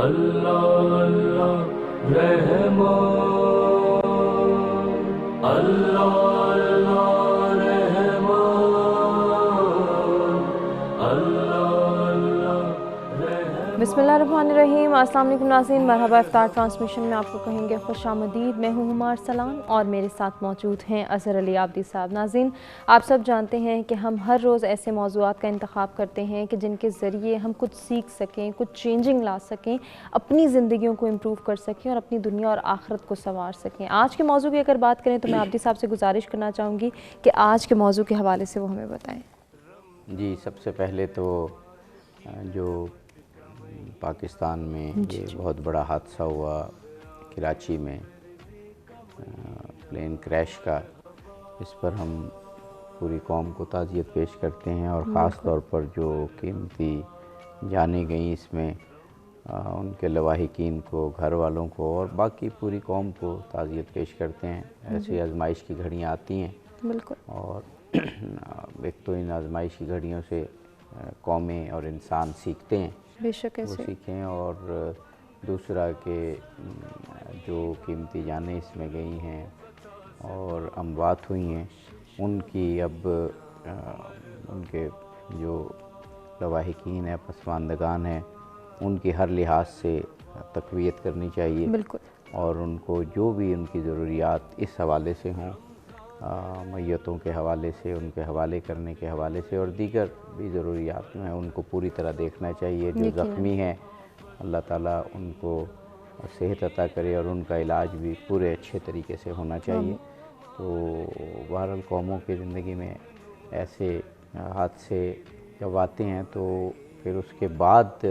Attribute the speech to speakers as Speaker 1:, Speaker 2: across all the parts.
Speaker 1: اللہ اللہ رحمان، اللہ اللہ رحمان، اللہ اللہ رحمان۔
Speaker 2: بسم اللہ الرحمن الرحیم۔ السلام علیکم ناظرین، مرحبا افطار ٹرانسمیشن میں آپ کو کہیں گے خوش آمدید۔ میں ہوں ہما ارسلان اور میرے ساتھ موجود ہیں اظہر علی عابدی صاحب۔ ناظرین، آپ سب جانتے ہیں کہ ہم ہر روز ایسے موضوعات کا انتخاب کرتے ہیں کہ جن کے ذریعے ہم کچھ سیکھ سکیں، کچھ چینجنگ لا سکیں، اپنی زندگیوں کو امپروو کر سکیں اور اپنی دنیا اور آخرت کو سنوار سکیں۔ آج کے موضوع کی اگر بات کریں تو میں عابدی صاحب سے گزارش کرنا چاہوں گی کہ آج کے موضوع کے حوالے سے وہ ہمیں بتائیں۔
Speaker 3: جی، سب سے پہلے تو جو پاکستان میں یہ بہت بڑا حادثہ ہوا کراچی میں پلین کریش کا، اس پر ہم پوری قوم کو تعزیت پیش کرتے ہیں اور خاص طور پر جو قیمتی جانیں گئیں اس میں ان کے لواحقین کو، گھر والوں کو اور باقی پوری قوم کو تعزیت پیش کرتے ہیں۔ ایسی آزمائش کی گھڑیاں آتی ہیں
Speaker 2: بالکل،
Speaker 3: اور ایک تو ان آزمائش کی گھڑیوں سے قومیں اور انسان سیکھتے ہیں،
Speaker 2: بے شک
Speaker 3: وہ
Speaker 2: ایسے
Speaker 3: سیکھیں، اور دوسرا کہ جو قیمتی جانیں اس میں گئی ہیں اور اموات ہوئی ہیں ان کی اب ان کے جو لواحقین ہیں، پسماندگان ہیں، ان کی ہر لحاظ سے تقویت کرنی چاہیے
Speaker 2: بالکل،
Speaker 3: اور ان کو جو بھی ان کی ضروریات اس حوالے سے ہوں، میتوں کے حوالے سے، ان کے حوالے کرنے کے حوالے سے اور دیگر بھی ضروریات جو ہیں ان کو پوری طرح دیکھنا چاہیے۔ جو زخمی ہیں اللہ تعالیٰ ان کو صحت عطا کرے اور ان کا علاج بھی پورے اچھے طریقے سے ہونا چاہیے۔ تو بہرحال قوموں کی زندگی میں ایسے حادثے جب آتے ہیں تو پھر اس کے بعد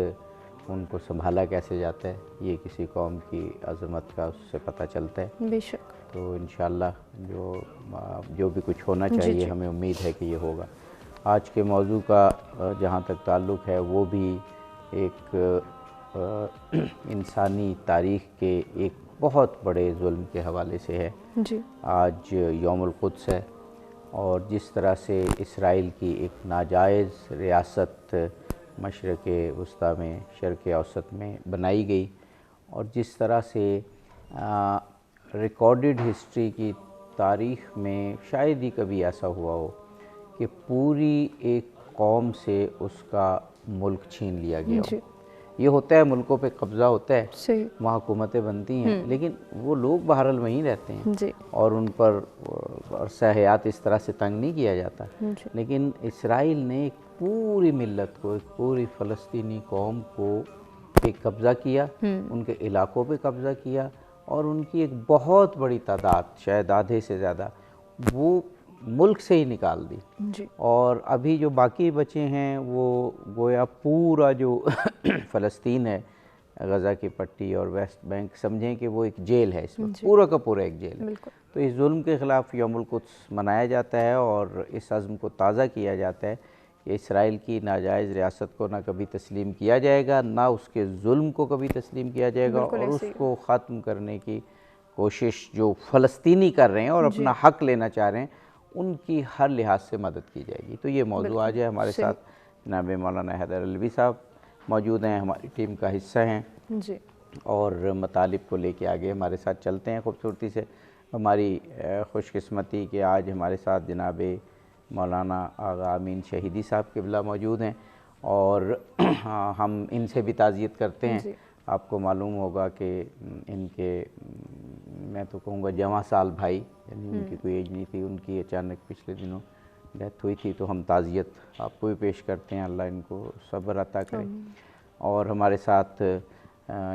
Speaker 3: ان کو سنبھالا کیسے جاتا ہے، یہ کسی قوم کی عظمت کا اس سے پتہ چلتا ہے۔
Speaker 2: بے شک،
Speaker 3: تو انشاءاللہ جو بھی کچھ ہونا چاہیے ہمیں امید ہے کہ یہ ہوگا۔ آج کے موضوع کا جہاں تک تعلق ہے وہ بھی ایک انسانی تاریخ کے ایک بہت بڑے ظلم کے حوالے سے ہے۔
Speaker 2: جی،
Speaker 3: آج یوم القدس ہے اور جس طرح سے اسرائیل کی ایک ناجائز ریاست مشرق وسطیٰ میں، شرق اوسط میں بنائی گئی اور جس طرح سے ریکارڈڈ ہسٹری کی تاریخ میں شاید ہی کبھی ایسا ہوا ہو کہ پوری ایک قوم سے اس کا ملک چھین لیا گیا ہو۔ یہ ہوتا ہے، ملکوں پہ قبضہ ہوتا ہے،
Speaker 2: صحیح،
Speaker 3: وہاں حکومتیں بنتی ہیں، لیکن وہ لوگ بہرحال وہیں رہتے ہیں
Speaker 2: جی،
Speaker 3: اور ان پر عرصہ حیات اس طرح سے تنگ نہیں کیا جاتا۔
Speaker 2: جی،
Speaker 3: لیکن اسرائیل نے ایک پوری ملت کو، ایک پوری فلسطینی قوم کو ایک قبضہ کیا، ان کے علاقوں پہ قبضہ کیا اور ان کی ایک بہت بڑی تعداد، شاید آدھے سے زیادہ، وہ ملک سے ہی نکال دی۔
Speaker 2: جی،
Speaker 3: اور ابھی جو باقی بچے ہیں وہ گویا پورا جو فلسطین ہے، غزہ کی پٹی اور ویسٹ بینک، سمجھیں کہ وہ ایک جیل ہے، اس وقت پورا کا پورا ایک جیل ہے۔
Speaker 2: بالکل،
Speaker 3: تو اس ظلم کے خلاف یوم القدس منایا جاتا ہے اور اس عزم کو تازہ کیا جاتا ہے کہ اسرائیل کی ناجائز ریاست کو نہ کبھی تسلیم کیا جائے گا، نہ اس کے ظلم کو کبھی تسلیم کیا جائے گا، اور اس کو ختم کرنے کی کوشش جو فلسطینی کر رہے ہیں اور اپنا حق لینا چاہ رہے ہیں ان کی ہر لحاظ سے مدد کی جائے گی۔ تو یہ موضوع آج ہے۔ ہمارے ساتھ جناب مولانا حیدر علوی صاحب موجود ہیں، ہماری ٹیم کا حصہ ہیں
Speaker 2: جی،
Speaker 3: اور مطالب کو لے کے آگے ہمارے ساتھ چلتے ہیں خوبصورتی سے۔ ہماری خوش قسمتی کہ آج ہمارے ساتھ جناب مولانا آغا امین شہیدی صاحب قبلہ موجود ہیں اور ہم ان سے بھی تعزیت کرتے ہیں۔ آپ کو معلوم ہوگا کہ ان کے میں تو کہوں گا جواں سال بھائی، یعنی ان کی کوئی ایج نہیں تھی، ان کی اچانک پچھلے دنوں ڈیتھ ہوئی تھی، تو ہم تعزیت آپ کو بھی پیش کرتے ہیں، اللہ ان کو صبر عطا کرے۔ اور ہمارے ساتھ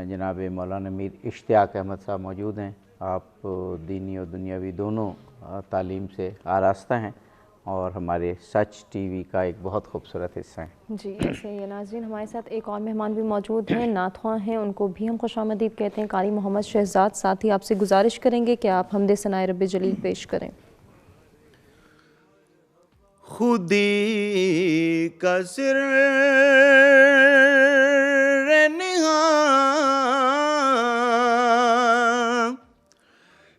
Speaker 3: جناب مولانا میر اشتیاق احمد صاحب موجود ہیں۔ آپ دینی اور دنیاوی دونوں تعلیم سے آراستہ ہیں اور ہمارے سچ ٹی وی کا ایک بہت خوبصورت حصہ ہیں۔
Speaker 2: جی، ایسے ہی ہے ناظرین۔ ہمارے ساتھ ایک اور مہمان بھی موجود ہیں، نعت خواں ہیں، ان کو بھی ہم خوش آمدید کہتے ہیں، قاری محمد شہزاد۔ ساتھ ہی آپ سے گزارش کریں گے کہ آپ حمد ثناء رب جلیل پیش کریں۔
Speaker 4: خودی کا سر نہاں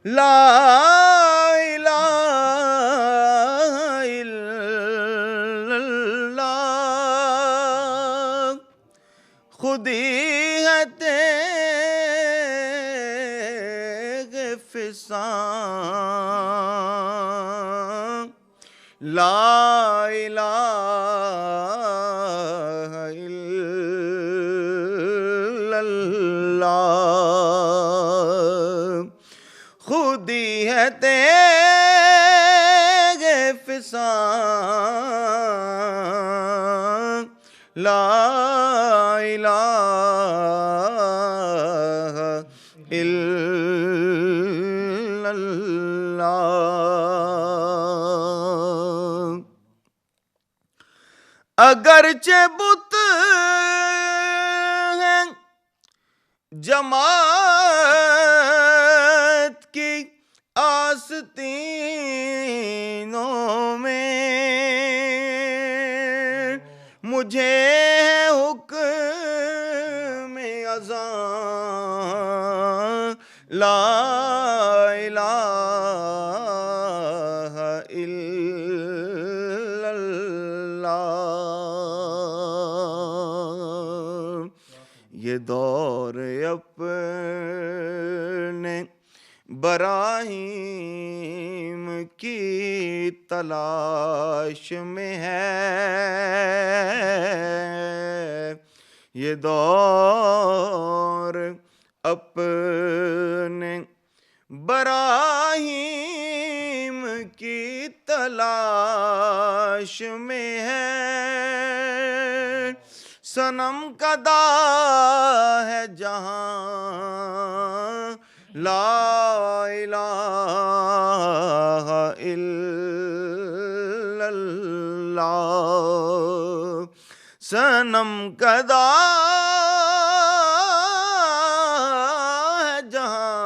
Speaker 4: لا الہ الا اللہ، خودی ہے تیرا لا الہ الا اللہ خودی ہے تیغ فسان لا الہ الا اللہ اگرچہ بت ہیں جماعت کی آستینوں میں مجھے حکم اذان لا الہ الا اللہ یہ دور اپنے براہیم کی تلاش میں ہے یہ دور اپنے براہیم کی تلاش میں ہے صنم کدا ہے جہاں لا الہ الا اللہ صنم کدا ہے جہاں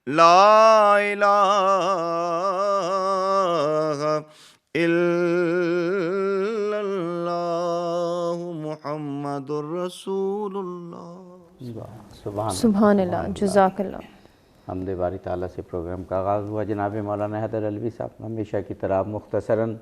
Speaker 4: لا الہ الا اللہ محمد الرسول اللہ
Speaker 2: سبحان اللہ جزاک اللہ
Speaker 3: حمد باری تعالیٰ سے پروگرام کا آغاز ہوا جناب مولانا حیدر علوی صاحب ہمیشہ کی طرح مختصراً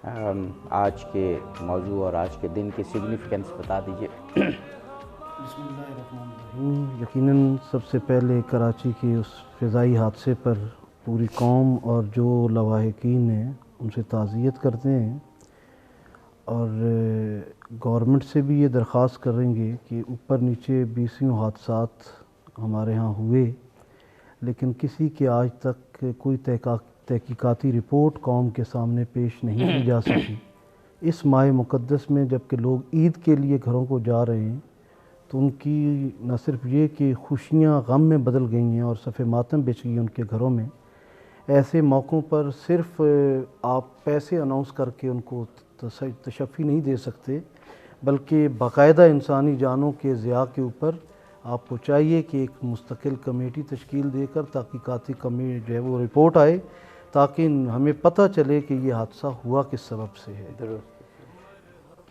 Speaker 3: آج کے موضوع اور آج کے دن کی سگنیفیکنس بتا دیجئے
Speaker 5: بسم اللہ الرحمن الرحیم یقیناً سب سے پہلے کراچی کے اس فضائی حادثے پر پوری قوم اور جو لواحقین ہیں ان سے تعزیت کرتے ہیں اور گورنمنٹ سے بھی یہ درخواست کریں گے کہ اوپر نیچے 20 حادثات ہمارے ہاں ہوئے لیکن کسی کے آج تک کوئی تحقیقاتی رپورٹ قوم کے سامنے پیش نہیں کی جا سکی اس ماہ مقدس میں جب کہ لوگ عید کے لیے گھروں کو جا رہے ہیں تو ان کی نہ صرف یہ کہ خوشیاں غم میں بدل گئی ہیں اور صف ماتم بچ گئی ان کے گھروں میں ایسے موقعوں پر صرف آپ پیسے اناؤنس کر کے ان کو تشفی نہیں دے سکتے بلکہ باقاعدہ انسانی جانوں کے ضیاع کے اوپر آپ کو چاہیے کہ ایک مستقل کمیٹی تشکیل دے کر تحقیقاتی کمیٹی جو ہے وہ رپورٹ آئے تاکہ ہمیں پتہ چلے کہ یہ حادثہ ہوا کس سبب سے ہے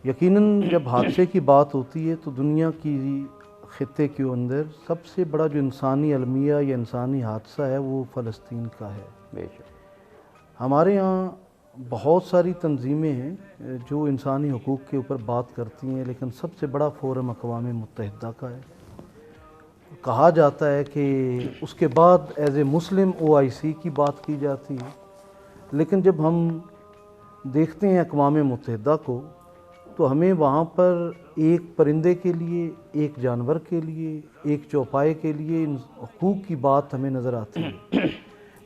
Speaker 5: یقیناً جب حادثے کی بات ہوتی ہے تو دنیا کی خطے کے اندر سب سے بڑا جو انسانی المیہ یا انسانی حادثہ ہے وہ فلسطین کا ہے
Speaker 3: بے شک
Speaker 5: ہمارے یہاں بہت ساری تنظیمیں ہیں جو انسانی حقوق کے اوپر بات کرتی ہیں لیکن سب سے بڑا فورم اقوام متحدہ کا ہے کہا جاتا ہے کہ اس کے بعد ایز اے مسلم OIC کی بات کی جاتی ہے لیکن جب ہم دیکھتے ہیں اقوام متحدہ کو تو ہمیں وہاں پر ایک پرندے کے لیے ایک جانور کے لیے ایک چوپائے کے لیے حقوق کی بات ہمیں نظر آتی ہے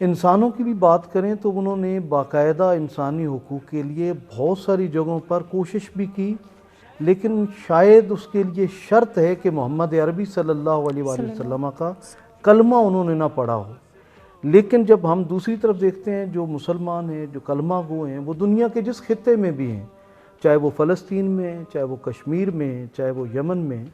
Speaker 5: انسانوں کی بھی بات کریں تو انہوں نے باقاعدہ انسانی حقوق کے لیے بہت ساری جگہوں پر کوشش بھی کی لیکن شاید اس کے لیے شرط ہے کہ محمد عربی صلی اللہ علیہ وآلہ وسلم کا کلمہ انہوں نے نہ پڑھا ہو لیکن جب ہم دوسری طرف دیکھتے ہیں جو مسلمان ہیں جو کلمہ گو ہیں وہ دنیا کے جس خطے میں بھی ہیں چاہے وہ فلسطین میں چاہے وہ کشمیر میں چاہے وہ یمن میں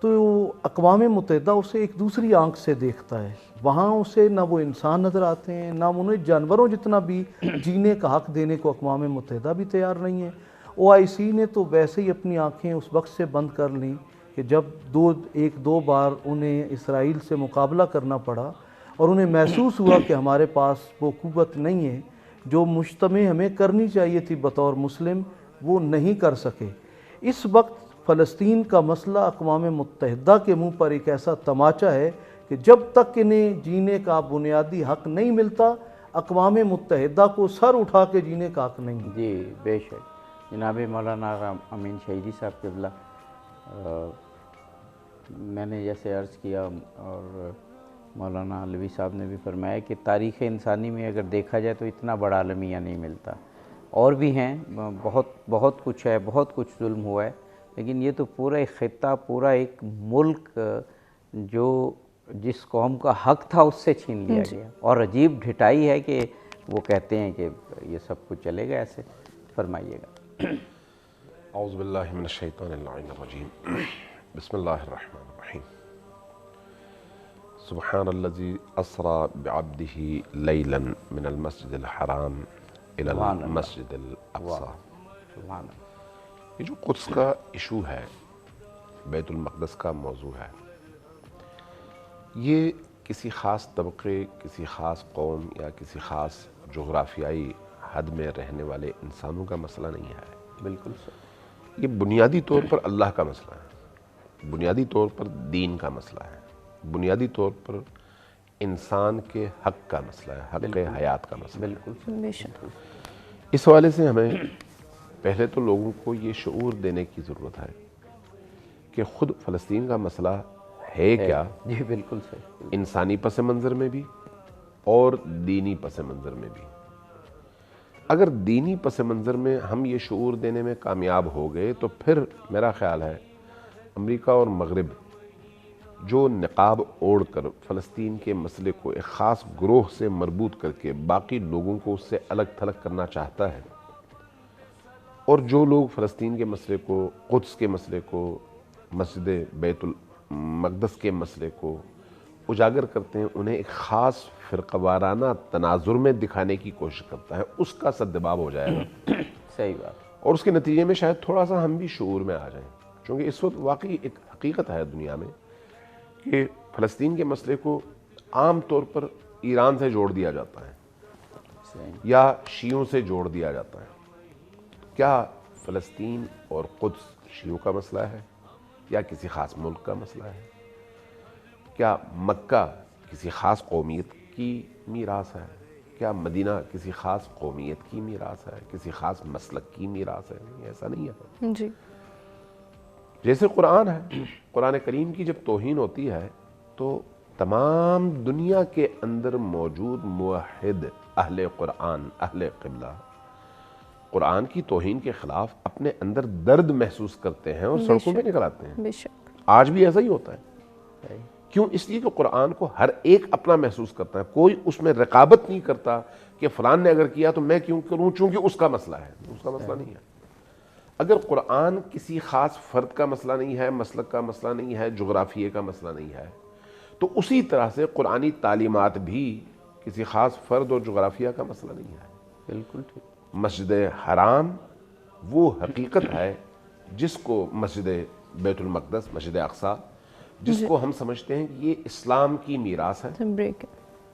Speaker 5: تو اقوام متحدہ اسے ایک دوسری آنکھ سے دیکھتا ہے وہاں اسے نہ وہ انسان نظر آتے ہیں نہ انہیں جانوروں جتنا بھی جینے کا حق دینے کو اقوام متحدہ بھی تیار نہیں ہے OIC نے تو ویسے ہی اپنی آنکھیں اس وقت سے بند کر لیں کہ جب ایک دو بار انہیں اسرائیل سے مقابلہ کرنا پڑا اور انہیں محسوس ہوا کہ ہمارے پاس وہ قوت نہیں ہے جو مجتمع ہمیں کرنی چاہیے تھی بطور مسلم وہ نہیں کر سکے اس وقت فلسطین کا مسئلہ اقوام متحدہ کے منہ پر ایک ایسا تماچا ہے کہ جب تک انہیں جینے کا بنیادی حق نہیں ملتا اقوام متحدہ کو سر اٹھا کے جینے کا حق نہیں ہے۔
Speaker 3: جی بے شک جناب مولانا آغا امین شہیدی صاحب قبلہ، میں نے جیسے عرض کیا اور مولانا علوی صاحب نے بھی فرمایا کہ تاریخ انسانی میں اگر دیکھا جائے تو اتنا بڑا المیہ نہیں ملتا، اور بھی ہیں، بہت کچھ ہے، بہت کچھ ظلم ہوا ہے، لیکن یہ تو پورا ایک خطہ، پورا ایک ملک جو جس قوم کا حق تھا اس سے چھین لیا گیا، اور عجیب ڈھٹائی ہے کہ وہ کہتے ہیں کہ یہ سب کچھ چلے گا ایسے۔ فرمائیے گا۔
Speaker 6: اعوذ باللہ من الشیطان اللعین الرجیم، بسم اللہ الرحمن الرحیم۔ سبحان الذی اسری بعبدہ لیلا من المسجد الحرام الی المسجد الاقصی۔
Speaker 3: سبحان اللہ۔
Speaker 6: یہ جو قدس کا ایشو ہے، بیت المقدس کا موضوع ہے، یہ کسی خاص طبقے، کسی خاص قوم یا کسی خاص جغرافیائی حد میں رہنے والے انسانوں کا مسئلہ نہیں ہے،
Speaker 3: بالکل صحیح۔
Speaker 6: یہ بنیادی طور پر اللہ کا مسئلہ ہے، بنیادی طور پر دین کا مسئلہ ہے، بنیادی طور پر انسان کے حق کا مسئلہ ہے، حق حیات کا مسئلہ ہے۔
Speaker 3: بالکل
Speaker 2: بے شک۔
Speaker 6: اس حوالے سے ہمیں پہلے تو لوگوں کو یہ شعور دینے کی ضرورت ہے کہ خود فلسطین کا مسئلہ ہے کیا،
Speaker 3: جی بالکل صحیح۔
Speaker 6: انسانی پس منظر میں بھی اور دینی پس منظر میں بھی۔ اگر دینی پس منظر میں ہم یہ شعور دینے میں کامیاب ہو گئے تو پھر میرا خیال ہے امریکہ اور مغرب جو نقاب اوڑھ کر فلسطین کے مسئلے کو ایک خاص گروہ سے مربوط کر کے باقی لوگوں کو اس سے الگ تھلگ کرنا چاہتا ہے، اور جو لوگ فلسطین کے مسئلے کو، قدس کے مسئلے کو، مسجد بیت المقدس کے مسئلے کو اجاگر کرتے ہیں، انہیں ایک خاص فرقہ وارانہ تناظر میں دکھانے کی کوشش کرتا ہے، اس کا سدباب ہو جائے گا
Speaker 3: صحیح بات۔
Speaker 6: اور اس کے نتیجے میں شاید تھوڑا سا ہم بھی شعور میں آ جائیں، چونکہ اس وقت واقعی ایک حقیقت ہے دنیا میں کہ فلسطین کے مسئلے کو عام طور پر ایران سے جوڑ دیا جاتا ہے یا شیعوں سے جوڑ دیا جاتا ہے۔ کیا فلسطین اور قدس شیعوں کا مسئلہ ہے یا کسی خاص ملک کا مسئلہ ہے؟ کیا مکہ کسی خاص قومیت کی میراث ہے؟ کیا مدینہ کسی خاص قومیت کی میراث ہے، کسی خاص مسلک کی میراث ہے؟ نہیں، ایسا نہیں ہے۔
Speaker 2: جی
Speaker 6: جیسے قرآن ہے، قرآن کریم کی جب توہین ہوتی ہے تو تمام دنیا کے اندر موجود موحد اہل قرآن، اہل قبلہ، قرآن کی توہین کے خلاف اپنے اندر درد محسوس کرتے ہیں اور سڑکوں پہ نکل آتے ہیں۔
Speaker 2: بے شک۔
Speaker 6: آج بھی ایسا ہی ہوتا ہے۔ کیوں؟ اس لیے کہ قرآن کو ہر ایک اپنا محسوس کرتا ہے، کوئی اس میں رقابت نہیں کرتا کہ فلان نے اگر کیا تو میں کیوں کروں، چونکہ اس کا مسئلہ ہے۔ اس کا مسئلہ نہیں ہے۔ اگر قرآن کسی خاص فرد کا مسئلہ نہیں ہے، مسلک کا مسئلہ نہیں ہے، جغرافیے کا مسئلہ نہیں ہے، تو اسی طرح سے قرآنی تعلیمات بھی کسی خاص فرد اور جغرافیہ کا مسئلہ نہیں ہے۔
Speaker 3: بالکل ٹھیک۔
Speaker 6: مسجد حرام وہ حقیقت ہے جس کو مسجد بیت المقدس، مسجد اقصی، جس کو ہم سمجھتے ہیں کہ یہ اسلام کی میراث ہے۔
Speaker 2: بریک۔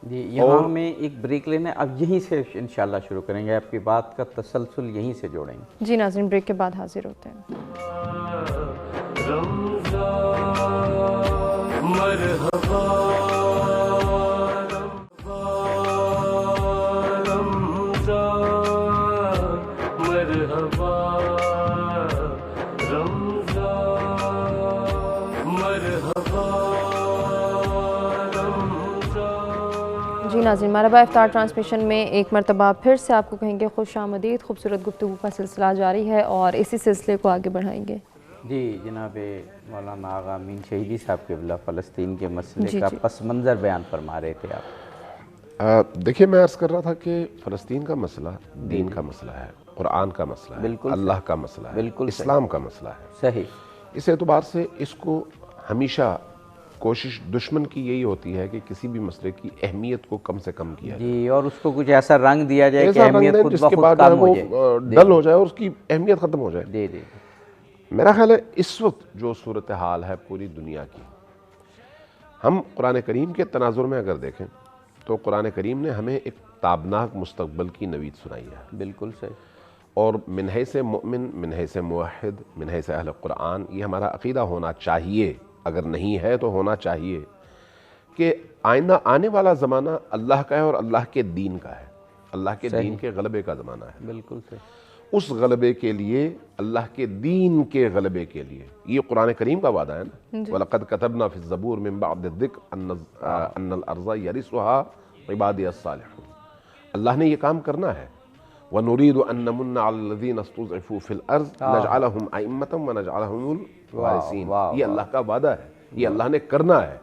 Speaker 3: جی یہاں میں ایک بریک لینا ہے، اب یہیں سے انشاءاللہ شروع کریں گے، آپ کی بات کا تسلسل یہیں سے جوڑیں گے۔
Speaker 2: جی ناظرین، بریک کے بعد حاضر ہوتے ہیں۔
Speaker 1: مرحبا
Speaker 2: جی ناظرین، مرحبا افطار ٹرانسمیشن میں ایک مرتبہ پھر سے آپ کو کہیں گے خوش آمدید۔ خوبصورت گفتگو کا سلسلہ جاری ہے اور اسی سلسلے کو آگے بڑھائیں گے۔
Speaker 3: جی جناب مولانا آغا امین شہیدی صاحب قبلہ فلسطین کے مسئلے کا پس منظر بیان فرما رہے تھے آپ۔
Speaker 6: دیکھیے میں عرض کر رہا تھا کہ فلسطین کا مسئلہ دین کا مسئلہ ہے، قرآن کا مسئلہ ہے،
Speaker 3: بالکل
Speaker 6: اللہ کا مسئلہ ہے،
Speaker 3: بالکل
Speaker 6: اسلام کا مسئلہ ہے۔
Speaker 3: صحیح۔
Speaker 6: اس اعتبار سے اس کو ہمیشہ کوشش دشمن کی یہی ہوتی ہے کہ کسی بھی مسئلے کی اہمیت کو کم سے کم کیا جائے،
Speaker 3: جی، اور اس کو کچھ ایسا رنگ دیا جائے کہ
Speaker 6: ایسا رنگ
Speaker 3: اہمیت
Speaker 6: دیں
Speaker 3: خود
Speaker 6: جس کے
Speaker 3: بخود
Speaker 6: بعد
Speaker 3: کم ہو
Speaker 6: وہ
Speaker 3: جائے،
Speaker 6: ڈل ہو جائے اور اس کی اہمیت ختم ہو جائے۔
Speaker 3: جی جی
Speaker 6: میرا خیال ہے اس وقت جو صورتحال ہے پوری دنیا کی، ہم قرآن کریم کے تناظر میں اگر دیکھیں تو قرآن کریم نے ہمیں ایک تابناک مستقبل کی نوید سنائی ہے،
Speaker 3: بالکل صحیح۔
Speaker 6: اور من حیث مؤمن، من حیث موحد، من حیث اہل قرآن، یہ ہمارا عقیدہ ہونا چاہیے، اگر نہیں ہے تو ہونا چاہیے کہ آئندہ آنے والا زمانہ اللہ کا ہے اور اللہ کے دین کا ہے، اللہ کے دین کے غلبے کا زمانہ ہے۔
Speaker 3: بالکل صحیح۔
Speaker 6: اس غلبے کے لیے، اللہ کے دین کے غلبے کے لیے، یہ قرآن کریم کا وعدہ ہے نا، وَلَقَدْ كَتَبْنَا فِي الزَّبُورِ مِن بَعْدِ الذِّكْرِ أَنَّ الْأَرْضَ يَرِثُهَا عِبَادِيَ الصَّالِحُونَ۔ اللہ نے یہ کام کرنا ہے۔ وَنُرِيدُ أَن نَّمُنَّ عَلَى الَّذِينَ اسْتُضْعِفُوا فِي الْأَرْضِ نَجْعَلَهُمْ أَئِمَّةً وَنَجْعَلَهُمُ الْوَارِثِينَ۔ یہ اللہ کا وعدہ ہے، یہ اللہ نے کرنا ہے۔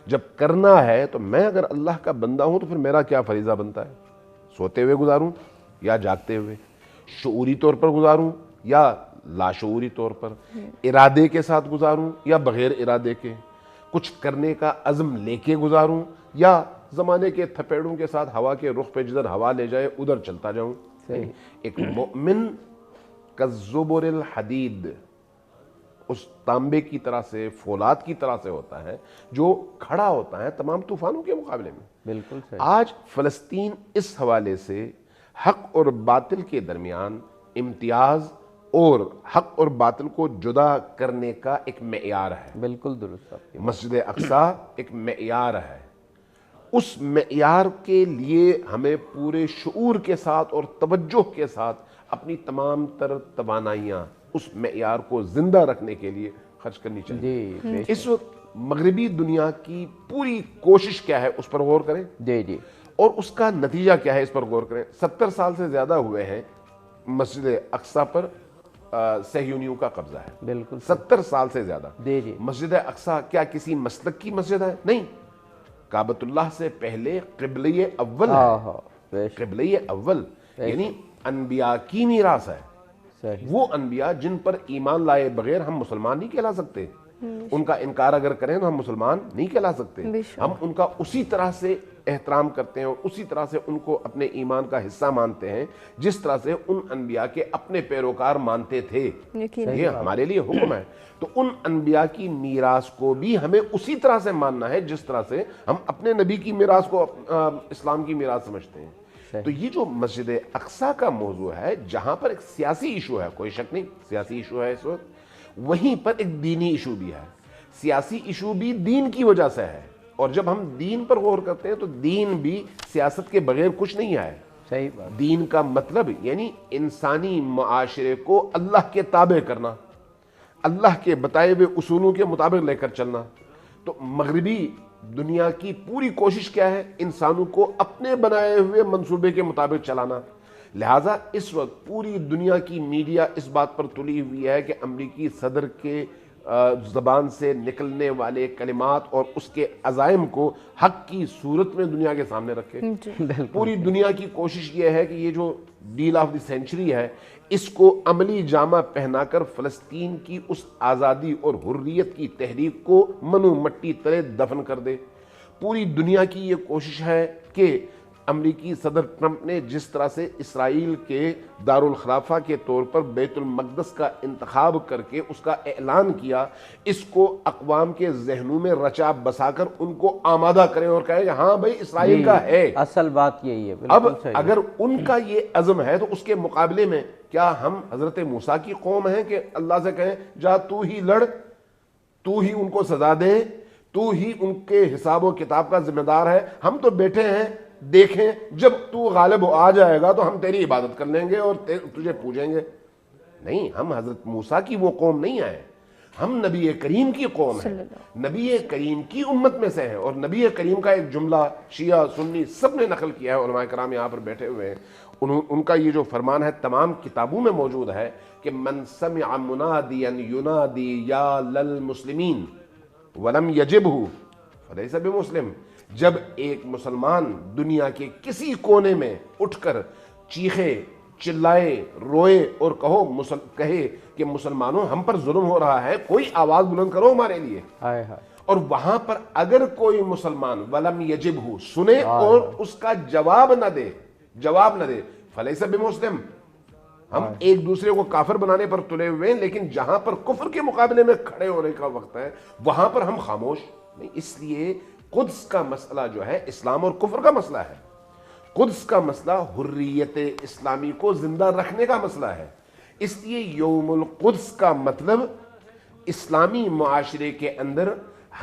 Speaker 6: جب کرنا ہے تو میں اگر اللہ کا بندہ ہوں تو پھر میرا کیا فریضہ بنتا ہے؟ سوتے ہوئے گزاروں یا جاگتے ہوئے، شعوری طور پر گزاروں یا لاشعوری طور پر، ارادے کے ساتھ گزاروں یا بغیر ارادے کے، کچھ کرنے کا عزم لے کے گزاروں یا زمانے کے تھپیڑوں کے ساتھ ہوا کے رخ پہ جدھر ہوا لے جائے ادھر چلتا جاؤں۔ ایک مؤمن کالزبر الحدید، اس تانبے کی طرح سے، فولاد کی طرح سے ہوتا ہے جو کھڑا ہوتا ہے تمام طوفانوں کے مقابلے میں۔
Speaker 3: بالکل صحیح۔
Speaker 6: آج فلسطین اس حوالے سے حق اور باطل کے درمیان امتیاز اور حق اور باطل کو جدا کرنے کا ایک معیار ہے۔
Speaker 3: بالکل درست آپ کی۔
Speaker 6: مسجد اقصیٰ ایک معیار ہے۔ اس معیار کے لیے ہمیں پورے شعور کے ساتھ اور توجہ کے ساتھ اپنی تمام تر توانائیاں اس معیار کو زندہ رکھنے کے لیے خرچ کرنی چاہیے۔
Speaker 3: جی
Speaker 6: اس وقت مغربی دنیا کی پوری کوشش کیا ہے اس پر غور کریں،
Speaker 3: جی جی،
Speaker 6: اور اس کا نتیجہ کیا ہے اس پر غور کریں۔ 70 سال سے زیادہ ہوئے ہیں مسجد اقصیٰ پر صہیونیوں کا قبضہ ہے،
Speaker 3: بالکل
Speaker 6: 70 سال سے زیادہ۔
Speaker 3: جی جی،
Speaker 6: مسجد اقصیٰ کیا کسی مسلک کی مسجد ہے؟ نہیں، کعبۃ اللہ سے پہلے قبلہ اول ہے، قبلہ اول یعنی انبیاء کی میراث ہے۔
Speaker 3: صحیح۔
Speaker 6: وہ انبیاء جن پر ایمان لائے بغیر ہم مسلمان نہیں کہلا سکتے، ان کا انکار اگر کریں تو ہم مسلمان نہیں کہلا سکتے۔ ہم ان کا اسی طرح سے احترام کرتے ہیں اور اسی طرح سے ان کو اپنے ایمان کا حصہ مانتے ہیں جس طرح سے ان انبیاء کے اپنے پیروکار مانتے تھے۔ یہ ہمارے لیے حکم ہے۔ تو ان انبیاء کی میراث کو بھی ہمیں اسی طرح سے ماننا ہے جس طرح سے ہم اپنے نبی کی میراث کو اسلام کی میراث سمجھتے ہیں۔ تو یہ جو مسجد اقصیٰ کا موضوع ہے، جہاں پر ایک سیاسی ایشو ہے، کوئی شک نہیں سیاسی ایشو ہے اس وقت، وہیں پر ایک دینی ایشو بھی ہے۔ سیاسی ایشو بھی دین کی وجہ سے ہے، اور جب ہم دین پر غور کرتے ہیں تو دین بھی سیاست کے بغیر کچھ نہیں ہے۔
Speaker 3: صحیح بات۔
Speaker 6: دین کا مطلب یعنی انسانی معاشرے کو اللہ کے تابع کرنا، اللہ کے بتائے ہوئے اصولوں کے مطابق لے کر چلنا۔ تو مغربی دنیا کی پوری کوشش کیا ہے؟ انسانوں کو اپنے بنائے ہوئے منصوبے کے مطابق چلانا۔ لہٰذا اس وقت پوری دنیا کی میڈیا اس بات پر تلی ہوئی ہے کہ امریکی صدر کے زبان سے نکلنے والے کلمات اور اس کے عزائم کو حق کی صورت میں دنیا کے سامنے رکھے۔ پوری دنیا کی کوشش یہ ہے کہ یہ جو ڈیل آف دی سینچری ہے اس کو عملی جامہ پہنا کر فلسطین کی اس آزادی اور حریت کی تحریک کو منو مٹی تلے دفن کر دے۔ پوری دنیا کی یہ کوشش ہے کہ امریکی صدر ٹرمپ نے جس طرح سے اسرائیل کے دارالخلافہ کے طور پر بیت المقدس کا انتخاب کر کے اس کا اعلان کیا، اس کو اقوام کے ذہنوں میں رچا بسا کر ان کو آمادہ کریں اور کہیں کہ ہاں بھائی اسرائیل کا ہے۔
Speaker 3: اصل بات یہی ہے۔
Speaker 6: اب اگر ان کا یہ عزم ہے تو اس کے مقابلے میں کیا ہم حضرت موسیٰ کی قوم ہیں کہ اللہ سے کہیں جا تو ہی لڑ، تو ہی ان کو سزا دے، تو ہی ان کے حساب و کتاب کا ذمہ دار ہے، ہم تو بیٹھے ہیں دیکھیں جب تو غالب آ جائے گا تو ہم تیری عبادت کر لیں گے اور تجھے پوجیں گے؟ نہیں، ہم حضرت موسیٰ کی وہ قوم نہیں آئے، ہم نبی کریم کی قوم ہیں، نبی کریم کی امت میں سے ہیں۔ اور نبی کریم کا ایک جملہ شیعہ سنی سب نے نقل کیا ہے، علماء کرام یہاں پر بیٹھے ہوئے ہیں، ان کا یہ جو فرمان ہے تمام کتابوں میں موجود ہے کہ من سمع منادیا ینادی یا للمسلمین ولم یجبہ فلیس بمسلم۔ جب ایک مسلمان دنیا کے کسی کونے میں اٹھ کر چیخے، چلائے، روئے اور کہے کہ مسلمانوں ہم پر ظلم ہو رہا ہے، کوئی آواز بلند کرو ہمارے لیے، اور وہاں پر اگر کوئی مسلمان ولم یجبہ سنے اور اس کا جواب نہ دے فلیس بمسلم۔ ہم ایک دوسرے کو کافر بنانے پر تلے ہوئے ہیں، لیکن جہاں پر کفر کے مقابلے میں کھڑے ہونے کا وقت ہے وہاں پر ہم خاموش نہیں۔ اس لیے قدس کا مسئلہ جو ہے اسلام اور کفر کا مسئلہ ہے، قدس کا مسئلہ حریت اسلامی کو زندہ رکھنے کا مسئلہ ہے۔ اس لیے یوم القدس کا مطلب اسلامی معاشرے کے اندر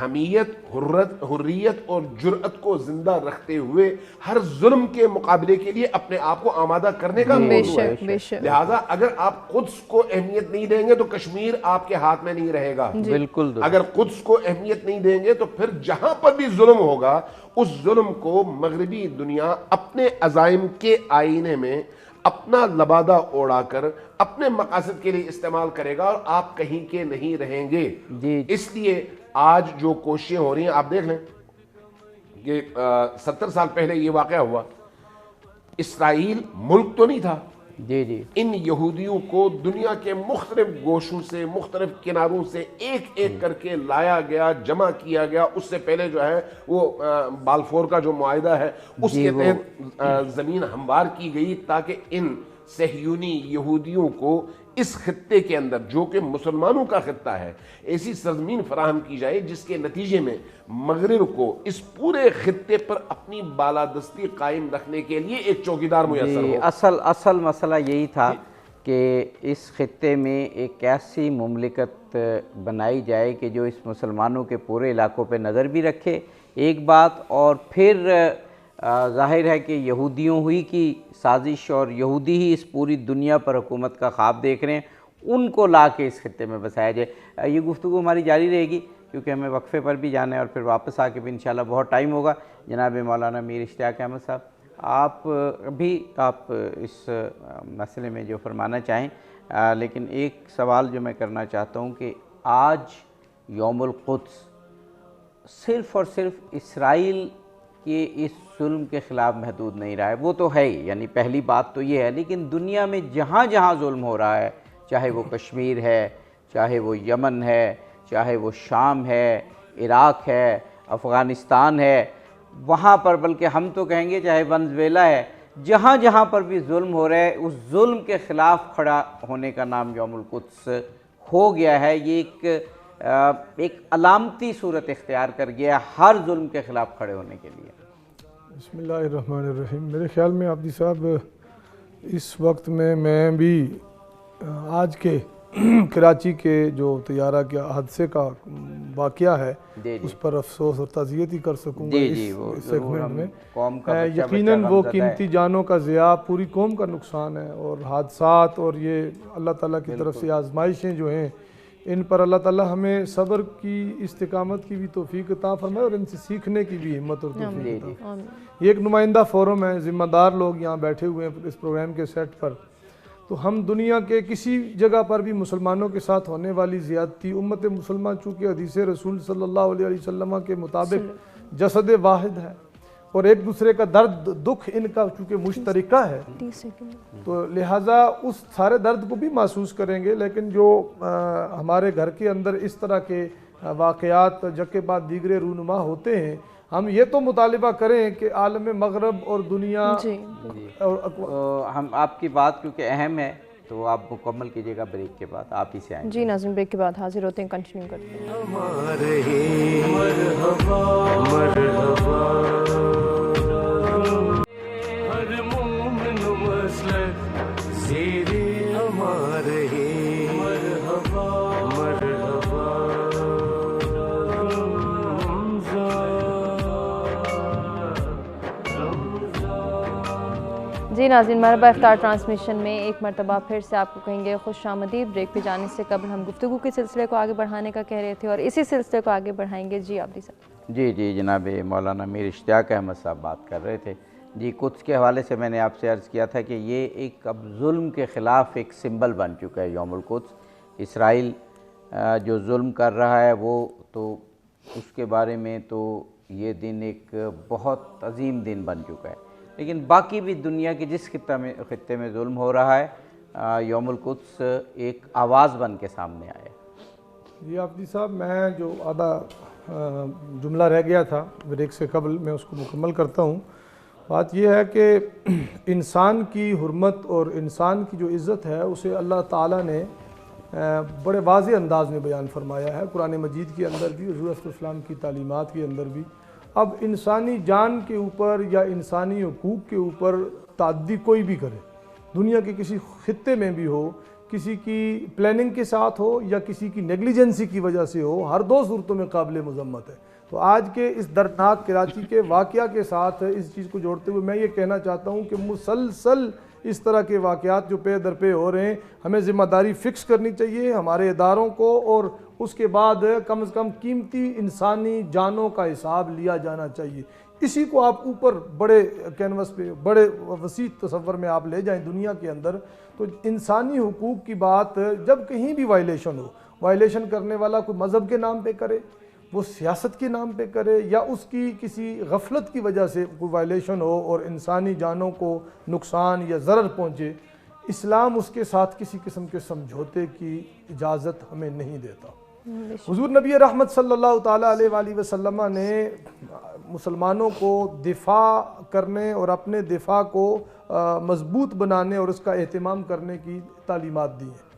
Speaker 6: حمیت، حریت اور جرأت کو زندہ رکھتے ہوئے ہر ظلم کے مقابلے کے لیے اپنے آپ کو آمادہ کرنے کا موضوع ہے۔
Speaker 2: بے شک۔
Speaker 6: لہٰذا اگر آپ قدس کو اہمیت نہیں دیں گے تو کشمیر آپ کے ہاتھ میں نہیں رہے گا۔
Speaker 3: بالکل درست۔
Speaker 6: اگر قدس کو اہمیت نہیں دیں گے تو پھر جہاں پر بھی ظلم ہوگا اس ظلم کو مغربی دنیا اپنے عزائم کے آئینے میں اپنا لبادہ اوڑا کر اپنے مقاصد کے لیے استعمال کرے گا اور آپ کہیں کے نہیں رہیں گے۔ اس لیے آج جو کوششیں ہو رہی ہیں آپ دیکھ لیں کہ 70 سال پہلے یہ واقعہ ہوا، اسرائیل ملک تو نہیں تھا،
Speaker 3: جی
Speaker 6: ان یہودیوں کو دنیا کے مختلف گوشوں سے، مختلف کناروں سے ایک ایک کر کے لایا گیا، جمع کیا گیا۔ اس سے پہلے جو ہے وہ بالفور کا جو معاہدہ ہے اس کے تحت زمین ہموار کی گئی تاکہ ان صہیونی یہودیوں کو اس خطے کے اندر جو کہ مسلمانوں کا خطہ ہے ایسی سرزمین فراہم کی جائے جس کے نتیجے میں مغرب کو اس پورے خطے پر اپنی بالادستی قائم رکھنے کے لیے ایک چوکیدار میسر ہو۔
Speaker 3: اصل مسئلہ یہی تھا کہ اس خطے میں ایک ایسی مملکت بنائی جائے کہ جو اس مسلمانوں کے پورے علاقوں پہ نظر بھی رکھے، ایک بات، اور پھر ظاہر ہے کہ یہودیوں ہوئی کی سازش اور یہودی ہی اس پوری دنیا پر حکومت کا خواب دیکھ رہے ہیں، ان کو لا کے اس خطے میں بسایا جائے۔ یہ گفتگو ہماری جاری رہے گی کیونکہ ہمیں وقفے پر بھی جانا ہے اور پھر واپس آ کے بھی انشاءاللہ بہت ٹائم ہوگا۔ جناب مولانا میر اشتیاق احمد صاحب، آپ اس مسئلے میں جو فرمانا چاہیں، لیکن ایک سوال جو میں کرنا چاہتا ہوں کہ آج یوم القدس صرف اور صرف اسرائیل کہ اس ظلم کے خلاف محدود نہیں رہا ہے، وہ تو ہے ہی، یعنی پہلی بات تو یہ ہے، لیکن دنیا میں جہاں جہاں ظلم ہو رہا ہے، چاہے وہ کشمیر ہے، چاہے وہ یمن ہے، چاہے وہ شام ہے، عراق ہے، افغانستان ہے، وہاں پر، بلکہ ہم تو کہیں گے چاہے ونزویلا ہے، جہاں جہاں پر بھی ظلم ہو رہا ہے اس ظلم کے خلاف کھڑا ہونے کا نام یوم القدس ہو گیا ہے۔ یہ ایک علامتی صورت اختیار کر گیا ہر ظلم کے خلاف کھڑے ہونے کے لیے۔
Speaker 7: بسم اللہ الرحمن الرحیم۔ میرے خیال میں عابدی صاحب اس وقت میں بھی آج کے کراچی کے جو طیارہ کے حادثے کا واقعہ ہے اس پر افسوس اور تعزیت ہی کر سکوں گا اس سیگمنٹ میں۔ یقیناً وہ قیمتی جانوں کا ضیاع پوری قوم کا نقصان ہے، اور حادثات اور یہ اللہ تعالیٰ کی طرف سے آزمائشیں جو ہیں ان پر اللہ تعالیٰ ہمیں صبر کی، استقامت کی بھی توفیق عطا فرمائے اور ان سے سیکھنے کی بھی ہمت اور توفیق عطا فرمائے۔ یہ ایک نمائندہ فورم ہے، ذمہ دار لوگ یہاں بیٹھے ہوئے ہیں اس پروگرام کے سیٹ پر، تو ہم دنیا کے کسی جگہ پر بھی مسلمانوں کے ساتھ ہونے والی زیادتی، امت مسلمہ چونکہ حدیث رسول صلی اللہ علیہ وسلم کے مطابق جسد واحد ہے اور ایک دوسرے کا درد دکھ ان کا چونکہ مشترکہ ہے، تو لہٰذا اس سارے درد کو بھی محسوس کریں گے، لیکن جو ہمارے گھر کے اندر اس طرح کے واقعات جگ کے بعد دیگرے رونما ہوتے ہیں، ہم یہ تو مطالبہ کریں کہ عالم مغرب اور دنیا
Speaker 3: ہم آپ کی بات کیونکہ اہم ہے تو آپ مکمل کیجئے گا بریک کے بعد، آپ ہی سے آئیں گے۔
Speaker 2: جی ناظرین، بریک کے بعد حاضر ہوتے ہیں، کنٹینیو کرتے ہیں۔
Speaker 1: ہر مومن مسلک زیر ہمارے مرحبا مرحبا
Speaker 2: جی ناظرین، مرحبا افطار ٹرانسمیشن میں ایک مرتبہ پھر سے آپ کو کہیں گے خوش آمدید۔ بریک پہ جانے سے قبل ہم گفتگو کے سلسلے کو آگے بڑھانے کا کہہ رہے تھے اور اسی سلسلے کو آگے بڑھائیں گے۔ جی عابدی صاحب۔
Speaker 3: جی جناب مولانا میر اشتیاق احمد صاحب بات کر رہے تھے۔ جی قدس کے حوالے سے میں نے آپ سے عرض کیا تھا کہ یہ ایک اب ظلم کے خلاف ایک سمبل بن چکا ہے یوم القدس۔ اسرائیل جو ظلم کر رہا ہے وہ تو اس کے بارے میں تو یہ دن ایک بہت عظیم دن بن چکا ہے، لیکن باقی بھی دنیا کے جس خطے میں ظلم ہو رہا ہے یوم القدس ایک آواز بن کے سامنے آیا۔
Speaker 7: جی عابدی صاحب، میں جو آدھا جملہ رہ گیا تھا بریک سے قبل میں اس کو مکمل کرتا ہوں۔ بات یہ ہے کہ انسان کی حرمت اور انسان کی جو عزت ہے اسے اللہ تعالیٰ نے بڑے واضح انداز میں بیان فرمایا ہے، قرآن مجید کے اندر بھی، حضور صلی اللہ علیہ وسلم کی تعلیمات کے اندر بھی۔ اب انسانی جان کے اوپر یا انسانی حقوق کے اوپر تعدی کوئی بھی کرے، دنیا کے کسی خطے میں بھی ہو، کسی کی پلاننگ کے ساتھ ہو یا کسی کی نیگلیجنسی کی وجہ سے ہو، ہر دو صورتوں میں قابل مذمت ہے۔ تو آج کے اس دردناک کراچی کے واقعہ کے ساتھ اس چیز کو جوڑتے ہوئے میں یہ کہنا چاہتا ہوں کہ مسلسل اس طرح کے واقعات جو پے در پے ہو رہے ہیں، ہمیں ذمہ داری فکس کرنی چاہیے ہمارے اداروں کو، اور اس کے بعد کم از کم قیمتی انسانی جانوں کا حساب لیا جانا چاہیے۔ اسی کو آپ اوپر بڑے کینوس پہ، بڑے وسیع تصور میں آپ لے جائیں دنیا کے اندر، تو انسانی حقوق کی بات جب کہیں بھی وائلیشن ہو، وائلیشن کرنے والا کوئی مذہب کے نام پہ کرے، وہ سیاست کے نام پہ کرے، یا اس کی کسی غفلت کی وجہ سے کوئی وائلیشن ہو اور انسانی جانوں کو نقصان یا ضرر پہنچے، اسلام اس کے ساتھ کسی قسم کے سمجھوتے کی اجازت ہمیں نہیں دیتا۔ حضور نبی رحمت صلی اللہ تعالیٰ علیہ وآلہ وسلم نے مسلمانوں کو دفاع کرنے اور اپنے دفاع کو مضبوط بنانے اور اس کا اہتمام کرنے کی تعلیمات دی ہیں۔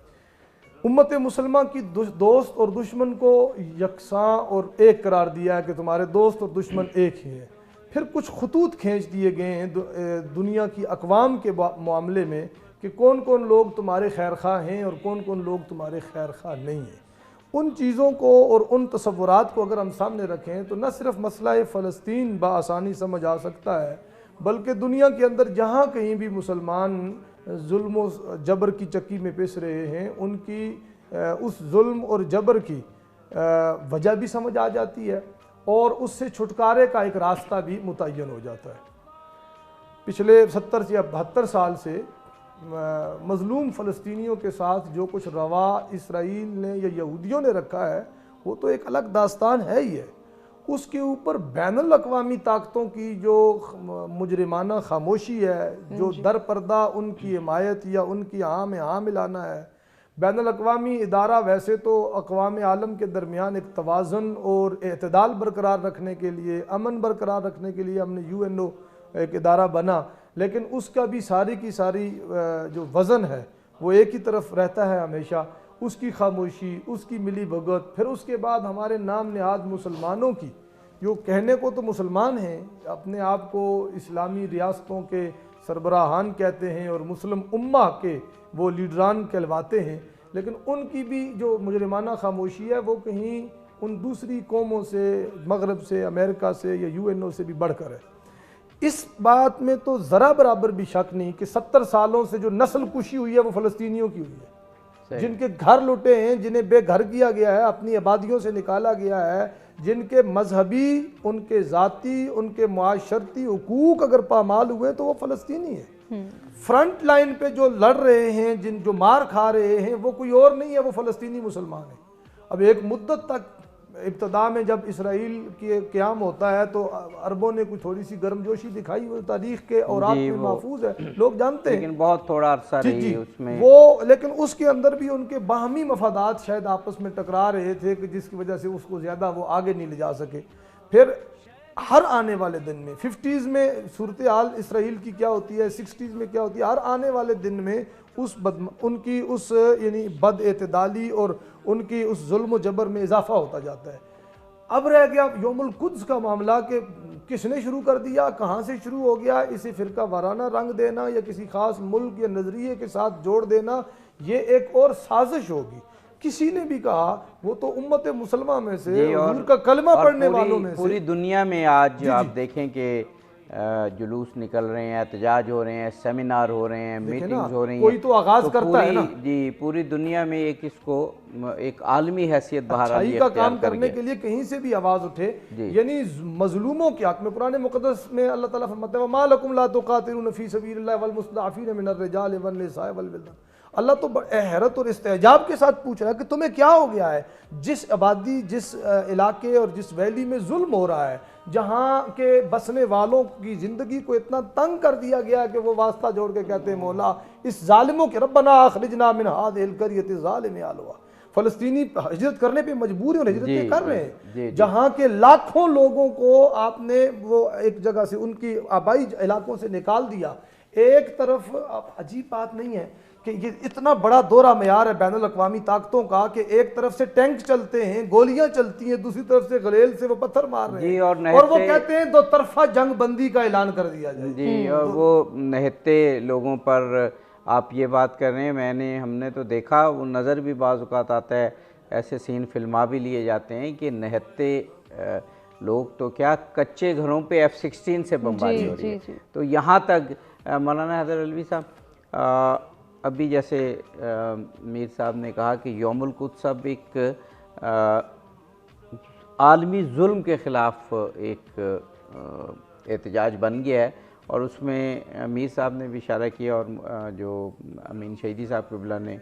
Speaker 7: امت مسلمہ کی دوست اور دشمن کو یکساں اور ایک قرار دیا ہے کہ تمہارے دوست اور دشمن ایک ہی ہیں۔ پھر کچھ خطوط کھینچ دیے گئے ہیں دنیا کی اقوام کے معاملے میں کہ کون کون لوگ تمہارے خیر خواہ ہیں اور کون کون لوگ تمہارے خیر خواہ نہیں ہیں۔ ان چیزوں کو اور ان تصورات کو اگر ہم سامنے رکھیں تو نہ صرف مسئلہ فلسطین بآسانی سمجھ آ سکتا ہے، بلکہ دنیا کے اندر جہاں کہیں بھی مسلمان ظلم و جبر کی چکی میں پس رہے ہیں، ان کی اس ظلم اور جبر کی وجہ بھی سمجھ آ جاتی ہے اور اس سے چھٹکارے کا ایک راستہ بھی متعین ہو جاتا ہے۔ پچھلے 70 یا 72 سال سے مظلوم فلسطینیوں کے ساتھ جو کچھ روا اسرائیل نے یا یہودیوں نے رکھا ہے وہ تو ایک الگ داستان ہے ہی ہے۔ اس کے اوپر بین الاقوامی طاقتوں کی جو مجرمانہ خاموشی ہے، جو در پردہ ان کی حمایت یا ان کی ہاں ملانا ہے۔ بین الاقوامی ادارہ ویسے تو اقوام عالم کے درمیان ایک توازن اور اعتدال برقرار رکھنے کے لیے، امن برقرار رکھنے کے لیے ہم نے UNO ایک ادارہ بنا، لیکن اس کا بھی ساری کی ساری جو وزن ہے وہ ایک ہی طرف رہتا ہے ہمیشہ۔ اس کی خاموشی، اس کی ملی بھگت، پھر اس کے بعد ہمارے نام نہاد مسلمانوں کی، جو کہنے کو تو مسلمان ہیں، اپنے آپ کو اسلامی ریاستوں کے سربراہان کہتے ہیں اور مسلم امہ کے وہ لیڈران کہلواتے ہیں، لیکن ان کی بھی جو مجرمانہ خاموشی ہے وہ کہیں ان دوسری قوموں سے، مغرب سے، امریکہ سے یا UNO سے بھی بڑھ کر ہے۔ اس بات میں تو ذرا برابر بھی شک نہیں کہ 70 سالوں سے جو نسل کشی ہوئی ہے وہ فلسطینیوں کی ہوئی ہے، جن کے گھر لوٹے ہیں، جنہیں بے گھر کیا گیا ہے، اپنی آبادیوں سے نکالا گیا ہے، جن کے مذہبی، ان کے ذاتی، ان کے معاشرتی حقوق اگر پامال ہوئے تو وہ فلسطینی ہیں۔ فرنٹ لائن پہ جو لڑ رہے ہیں، جو مار کھا رہے ہیں، وہ کوئی اور نہیں ہے، وہ فلسطینی مسلمان ہیں۔ اب ایک مدت تک ابتدا میں جب اسرائیل کے قیام ہوتا ہے تو عربوں نے کوئی تھوڑی سی گرم جوشی دکھائی، وہ تاریخ کے اوراق میں محفوظ ہے، لوگ جانتے ہیں،
Speaker 3: لیکن بہت تھوڑا عرصہ رہی اس میں
Speaker 7: لیکن اس کے اندر بھی ان کے باہمی مفادات شاید آپس میں ٹکرا رہے تھے کہ جس کی وجہ سے اس کو زیادہ وہ آگے نہیں لے جا سکے۔ پھر ہر آنے والے دن میں 50s میں صورتحال اسرائیل کی کیا ہوتی ہے، 60s میں کیا ہوتی ہے، ہر آنے والے دن میں ان کی اس یعنی بد اعتدالی اور ان کی اس ظلم و جبر میں اضافہ ہوتا جاتا ہے۔ اب رہ گیا یوم القدس کا معاملہ کہ کس نے شروع کر دیا، کہاں سے شروع ہو گیا، اسے فرقہ وارانہ رنگ دینا یا کسی خاص ملک یا نظریے کے ساتھ جوڑ دینا، یہ ایک اور سازش ہوگی۔ کسی نے بھی کہا وہ تو امت مسلمہ میں سے، حضور کا کلمہ پڑھنے والوں میں سے،
Speaker 3: پوری دنیا میں آج آپ دیکھیں کہ جلوس نکل رہے ہیں، احتجاج ہو رہے ہیں، سیمینار ہو رہے ہیں، میٹنگز ہو رہی ہیں،
Speaker 7: کوئی تو آغاز کرتا ہے نا،
Speaker 3: جی پوری دنیا میں ایک اس کو ایک عالمی حیثیت بہرحال
Speaker 7: اچھائی کا کام کرنے کے لیے کہیں سے بھی آواز اٹھے، یعنی مظلوموں کے حق میں قرآن مقدس میں اللہ تعالیٰ فرماتا ہے وَمَا لَكُمْ لَا تُقَاتِلُونَ فِي سَبِيلِ اللَّهِ وَالْمُسْتَضْعَفِينَ مِنَ الرِّجَالِ وَالنِّسَاءِ وَالْوِلْدَانِ۔ اللہ تو حیرت اور استعجاب کے ساتھ پوچھ رہا ہے کہ تمہیں کیا ہو گیا ہے، جس آبادی، جس علاقے اور جس ویلی میں ظلم ہو رہا ہے، جہاں کے بسنے والوں کی زندگی کو اتنا تنگ کر دیا گیا کہ وہ واسطہ جوڑ کے کہتے ہیں مولا اس ظالموں کے ربنا اخرجنا من هذه القرية الظالم اهلها۔ فلسطینی ہجرت کرنے پہ مجبور ہیں اور ہجرت کر رہے ہیں، جہاں کے لاکھوں لوگوں کو آپ نے وہ ایک جگہ سے ان کی آبائی علاقوں سے نکال دیا۔ ایک طرف عجیب بات نہیں ہے کہ یہ اتنا بڑا دورہ معیار ہے بین الاقوامی طاقتوں کا کہ ایک طرف سے ٹینک چلتے ہیں، گولیاں چلتی ہیں، دوسری طرف سے غلیل سے وہ پتھر مار رہے ہیں، اور وہ کہتے ہیں دو طرفہ جنگ بندی کا اعلان کر دیا جائے،
Speaker 3: جی، اور وہ نہتے لوگوں پر آپ یہ بات کر رہے ہیں، ہم نے تو دیکھا، وہ نظر بھی بعض اوقات آتا ہے، ایسے سین فلما بھی لیے جاتے ہیں کہ نہتے لوگ تو کیا کچے گھروں پہ F-16 سے بمباری ہو رہی ہے۔ تو یہاں تک مولانا حیدر علوی صاحب، ابھی جیسے میر صاحب نے کہا کہ یوم القدس اب ایک عالمی ظلم کے خلاف ایک احتجاج بن گیا ہے، اور اس میں میر صاحب نے بھی اشارہ کیا اور جو امین شہیدی صاحب قبلہ نے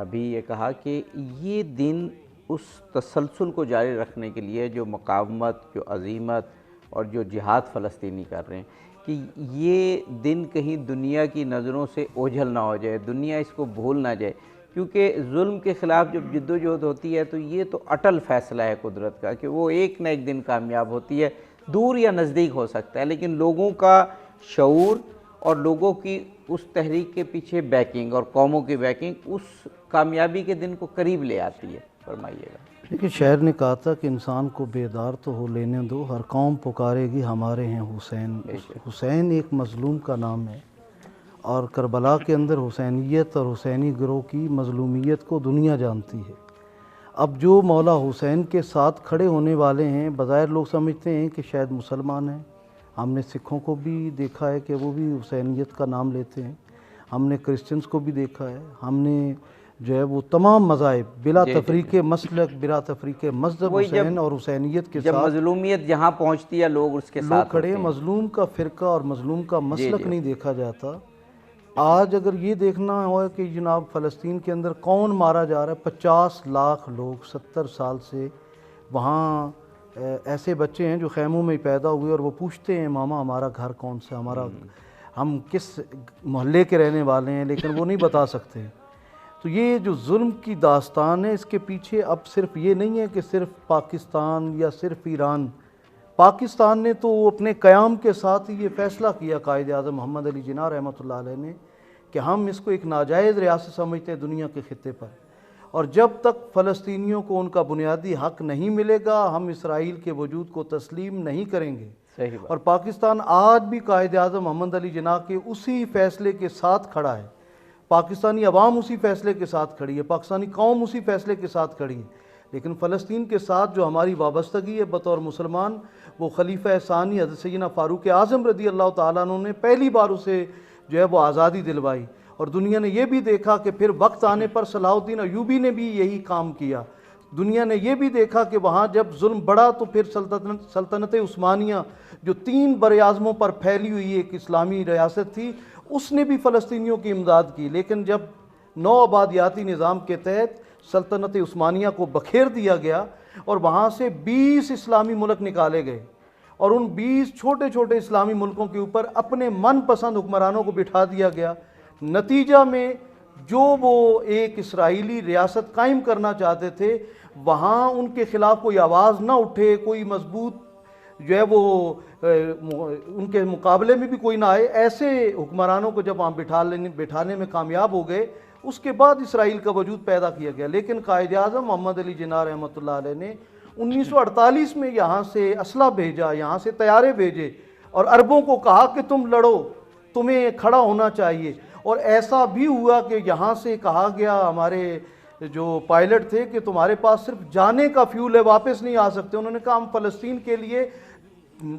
Speaker 3: بھی یہ کہا کہ یہ دن اس تسلسل کو جاری رکھنے کے لیے جو مقاومت، جو عزیمت اور جو جہاد فلسطینی کر رہے ہیں، کہ یہ دن کہیں دنیا کی نظروں سے اوجھل نہ ہو جائے، دنیا اس کو بھول نہ جائے، کیونکہ ظلم کے خلاف جب جد و جہد ہوتی ہے تو یہ تو اٹل فیصلہ ہے قدرت کا کہ وہ ایک نہ ایک دن کامیاب ہوتی ہے، دور یا نزدیک ہو سکتا ہے، لیکن لوگوں کا شعور اور لوگوں کی اس تحریک کے پیچھے بیکنگ اور قوموں کی بیکنگ اس کامیابی کے دن کو قریب لے آتی ہے۔ فرمائیے گا۔
Speaker 5: دیکھیے شاعر نے کہا تھا کہ انسان کو بیدار تو ہو لینے دو، ہر قوم پکارے گی ہمارے ہیں حسین۔ حسین ایک مظلوم کا نام ہے، اور کربلا کے اندر حسینیت اور حسینی گروہ کی مظلومیت کو دنیا جانتی ہے۔ اب جو مولا حسین کے ساتھ کھڑے ہونے والے ہیں، بظاہر لوگ سمجھتے ہیں کہ شاید مسلمان ہیں، ہم نے سکھوں کو بھی دیکھا ہے کہ وہ بھی حسینیت کا نام لیتے ہیں، ہم نے کرسچنز کو بھی دیکھا ہے، ہم نے جو ہے وہ تمام مذاہب بلا تفریق مسلک، بلا تفریق مذہب حسین اور حسینیت کے ساتھ،
Speaker 3: جب مظلومیت جہاں پہنچتی ہے لوگ اس کے ساتھ
Speaker 5: کھڑے۔ مظلوم کا فرقہ اور مظلوم کا مسلک نہیں دیکھا جاتا۔ آج اگر یہ دیکھنا ہو کہ جناب فلسطین کے اندر کون مارا جا رہا ہے، 50 لاکھ لوگ 70 سال سے وہاں ایسے بچے ہیں جو خیموں میں پیدا ہوئے، اور وہ پوچھتے ہیں ماما ہمارا گھر کون سا، ہم کس محلے کے رہنے والے ہیں، لیکن وہ نہیں بتا سکتے۔ تو یہ جو ظلم کی داستان ہے، اس کے پیچھے اب صرف یہ نہیں ہے کہ صرف پاکستان یا صرف ایران۔ پاکستان نے تو اپنے قیام کے ساتھ ہی یہ فیصلہ کیا، قائد اعظم محمد علی جناح رحمۃ اللہ علیہ نے، کہ ہم اس کو ایک ناجائز ریاست سمجھتے ہیں دنیا کے خطے پر، اور جب تک فلسطینیوں کو ان کا بنیادی حق نہیں ملے گا ہم اسرائیل کے وجود کو تسلیم نہیں کریں گے۔ اور پاکستان آج بھی قائد اعظم محمد علی جناح کے اسی فیصلے کے ساتھ کھڑا ہے، پاکستانی عوام اسی فیصلے کے ساتھ کھڑی ہے، پاکستانی قوم اسی فیصلے کے ساتھ کھڑی ہے، لیکن فلسطین کے ساتھ جو ہماری وابستگی ہے بطور مسلمان، وہ خلیفہ ثانی حضرت سیدنا فاروق اعظم رضی اللہ تعالیٰ عنہ نے پہلی بار اسے جو ہے وہ آزادی دلوائی، اور دنیا نے یہ بھی دیکھا کہ پھر وقت آنے پر صلاح الدین ایوبی نے بھی یہی کام کیا۔ دنیا نے یہ بھی دیکھا کہ وہاں جب ظلم بڑھا تو پھر سلطنت عثمانیہ جو 3 براعظموں پر پھیلی ہوئی ایک اسلامی ریاست تھی، اس نے بھی فلسطینیوں کی امداد کی، لیکن جب نو آبادیاتی نظام کے تحت سلطنت عثمانیہ کو بکھیر دیا گیا اور وہاں سے 20 اسلامی ملک نکالے گئے، اور ان 20 چھوٹے چھوٹے اسلامی ملکوں کے اوپر اپنے من پسند حکمرانوں کو بٹھا دیا گیا، نتیجہ میں جو وہ ایک اسرائیلی ریاست قائم کرنا چاہتے تھے وہاں ان کے خلاف کوئی آواز نہ اٹھے، کوئی مضبوط جو ہے وہ ان کے مقابلے میں بھی کوئی نہ آئے، ایسے حکمرانوں کو جب وہاں بٹھانے میں کامیاب ہو گئے، اس کے بعد اسرائیل کا وجود پیدا کیا گیا۔ لیکن قائد اعظم محمد علی جناح رحمۃ اللہ علیہ نے 1948 میں یہاں سے اسلحہ بھیجا، یہاں سے طیارے بھیجے، اور عربوں کو کہا کہ تم لڑو، تمہیں کھڑا ہونا چاہیے، اور ایسا بھی ہوا کہ یہاں سے کہا گیا ہمارے جو پائلٹ تھے کہ تمہارے پاس صرف جانے کا فیول ہے، واپس نہیں آ سکتے۔ انہوں نے کہا ہم فلسطین کے لیے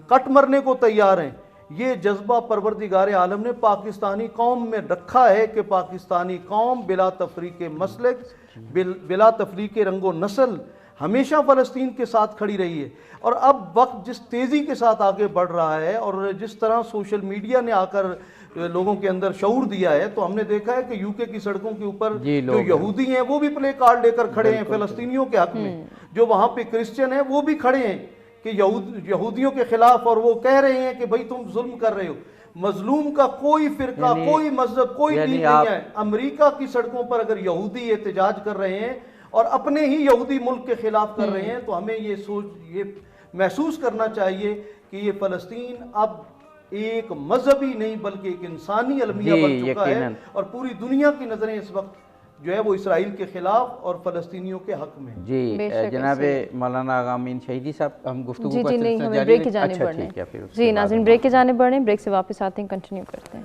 Speaker 5: کٹ مرنے کو تیار ہیں۔ یہ جذبہ پروردگار عالم نے پاکستانی قوم میں رکھا ہے کہ پاکستانی قوم بلا تفریق مسلک، بلا تفریق رنگ و نسل ہمیشہ فلسطین کے ساتھ کھڑی رہی ہے۔ اور اب وقت جس تیزی کے ساتھ آگے بڑھ رہا ہے، اور جس طرح سوشل میڈیا نے آ کر لوگوں کے اندر شعور دیا ہے، تو ہم نے دیکھا ہے کہ یو کے کی سڑکوں کے اوپر جو یہودی ہیں وہ بھی پلے کارڈ لے کر کھڑے ہیں فلسطینیوں کے حق میں، جو وہاں پہ کرسچن ہیں وہ بھی کھڑے ہیں کہ یہودیوں کے خلاف، اور وہ کہہ رہے ہیں کہ بھائی تم ظلم کر رہے ہو۔ مظلوم کا کوئی فرقہ، کوئی مذہب، کوئی دین نہیں ہے۔ امریکہ کی سڑکوں پر اگر یہودی احتجاج کر رہے ہیں اور اپنے ہی یہودی ملک کے خلاف کر رہے ہیں، تو ہمیں یہ محسوس کرنا چاہیے کہ یہ فلسطین اب ایک مذہبی نہیں بلکہ ایک انسانی المیہ بن چکا ہے، اور پوری دنیا کی نظریں اس وقت جو ہے وہ اسرائیل کے خلاف اور فلسطینیوں کے حق میں۔
Speaker 3: جی جناب مولانا آغا امین شہیدی صاحب، ہم گفتگو کا
Speaker 2: جی نہیں، ہمیں بریک کی جانب بڑھنے ہیں۔ جی ناظرین، بریک کی جانب بڑھنے، بریک سے واپس آتے ہیں، کنٹینیو کرتے ہیں۔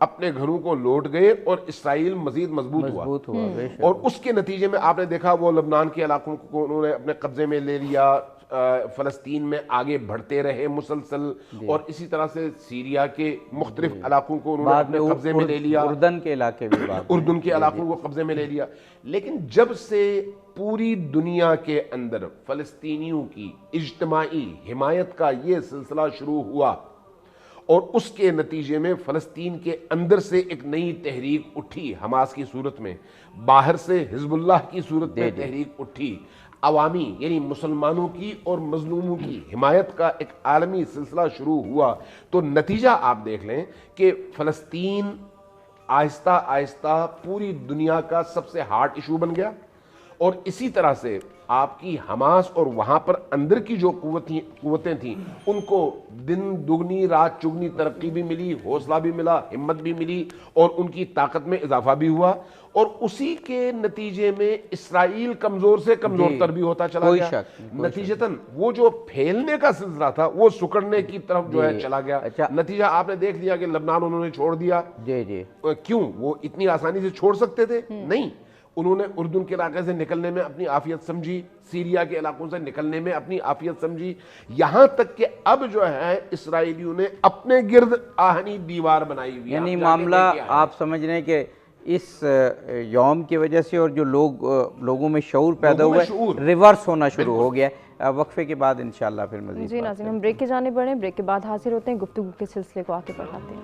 Speaker 6: اپنے گھروں کو لوٹ گئے اور اسرائیل مزید مضبوط ہوا اور اس کے نتیجے میں آپ نے دیکھا وہ لبنان کے علاقوں کو انہوں نے اپنے قبضے میں لے لیا، فلسطین میں آگے بڑھتے رہے مسلسل، اور اسی طرح سے سیریا کے مختلف علاقوں کو انہوں نے اپنے قبضے میں لے لیا،
Speaker 3: اردن کے علاقے بھی
Speaker 6: اردن کے علاقوں کو قبضے میں لے لیا۔ لیکن جب سے پوری دنیا کے اندر فلسطینیوں کی اجتماعی حمایت کا یہ سلسلہ شروع ہوا اور اس کے نتیجے میں فلسطین کے اندر سے ایک نئی تحریک اٹھی حماس کی صورت میں، باہر سے حزب اللہ کی صورت میں تحریک اٹھی، عوامی یعنی مسلمانوں کی اور مظلوموں کی حمایت کا ایک عالمی سلسلہ شروع ہوا، تو نتیجہ آپ دیکھ لیں کہ فلسطین آہستہ آہستہ پوری دنیا کا سب سے ہارٹ ایشو بن گیا، اور اسی طرح سے آپ کی حماس اور وہاں پر اندر کی جو قوتیں تھیں ان کو دن دگنی رات چگنی ترقی بھی ملی، حوصلہ بھی ملا، ہمت بھی ملی، اور ان کی طاقت میں اضافہ بھی ہوا، اور اسی کے نتیجے میں اسرائیل کمزور سے کمزور تر بھی ہوتا چلا گیا۔ نتیجتاً وہ جو پھیلنے کا سلسلہ تھا وہ سکڑنے کی طرف جو ہے چلا گیا۔ نتیجہ آپ نے دیکھ لیا کہ لبنان انہوں نے چھوڑ دیا۔ کیوں؟ وہ اتنی آسانی سے چھوڑ سکتے تھے؟ نہیں، انہوں نے اردن کے علاقے سے نکلنے میں اپنی عافیت سمجھی، سیریا کے علاقوں سے نکلنے میں اپنی عافیت سمجھی، یہاں تک کہ اب جو ہے اسرائیلیوں نے اپنے گرد آہنی دیوار بنائی ہوئی ہے۔
Speaker 3: یعنی معاملہ آپ سمجھ رہے ہیں کہ اس یوم کی وجہ سے اور جو لوگوں میں شعور پیدا ہوا ہے ریورس ہونا شروع ہو گیا ہے۔ وقفے کے بعد انشاءاللہ پھر مزید
Speaker 2: جی ناظرین، ہم بریک کی جانب بڑھیں، بریک کے بعد حاضر ہوتے ہیں، گفتگو کے سلسلے کو آگے بڑھاتے ہیں۔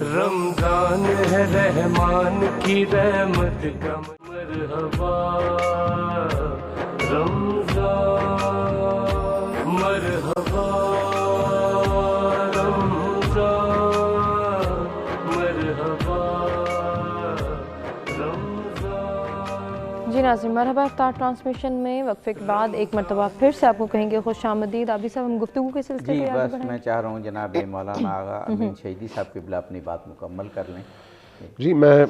Speaker 1: رمضان ہے رحمان کی رحمت کا مرحبا، رمضان مرحبا، رمضان مرحبا، رمضان۔
Speaker 2: جی ناظرین، مرحبا افطار ٹرانسمیشن میں وقفے کے بعد ایک مرتبہ پھر سے آپ کو کہیں گے خوش آمدید۔ عابد صاحب، ہم گفتگو کے سلسلے
Speaker 3: جی
Speaker 2: کو آگے
Speaker 3: بس
Speaker 2: بڑھائیں۔
Speaker 3: میں چاہ رہا ہوں جناب مولانا آغا امین شہیدی صاحب قبلہ اپنی بات مکمل کر لیں۔
Speaker 6: جی میں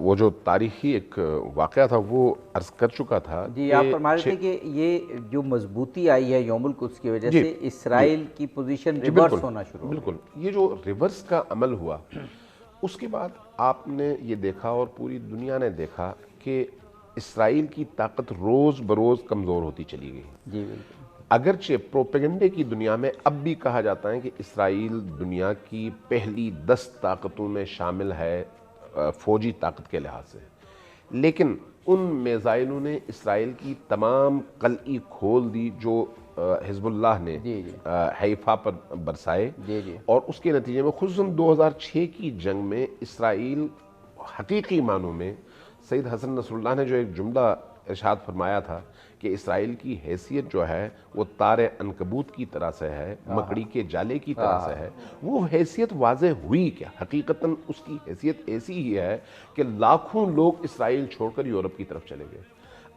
Speaker 6: وہ جو تاریخی ایک واقعہ تھا وہ عرض کر چکا تھا۔
Speaker 3: جی آپ فرما رہے تھے کہ یہ جو مضبوطی آئی ہے یوم القدس کی وجہ سے اسرائیل کی پوزیشن ریورس ہونا شروع ہو۔
Speaker 6: بالکل، یہ جو ریورس کا عمل ہوا اس کے بعد آپ نے یہ دیکھا اور پوری دنیا نے دیکھا کہ اسرائیل کی طاقت روز بروز کمزور ہوتی چلی گئی۔
Speaker 3: جی بالکل،
Speaker 6: اگرچہ پروپیگنڈے کی دنیا میں اب بھی کہا جاتا ہے کہ اسرائیل دنیا کی پہلی 10 طاقتوں میں شامل ہے فوجی طاقت کے لحاظ سے، لیکن ان میزائلوں نے اسرائیل کی تمام قلعی کھول دی جو حزب اللہ نے حیفا پر برسائے، اور اس کے نتیجے میں خصوصاً 2006 کی جنگ میں اسرائیل حقیقی معنوں میں، سید حسن نصر اللہ نے جو ایک جملہ ارشاد فرمایا تھا کہ اسرائیل کی حیثیت جو ہے وہ تار عنکبوت کی طرح سے ہے، مکڑی کے جالے کی طرح سے ہے، وہ حیثیت واضح ہوئی کیا؟ حقیقتاً اس کی حیثیت ایسی ہی ہے کہ لاکھوں لوگ اسرائیل چھوڑ کر یورپ کی طرف چلے گئے۔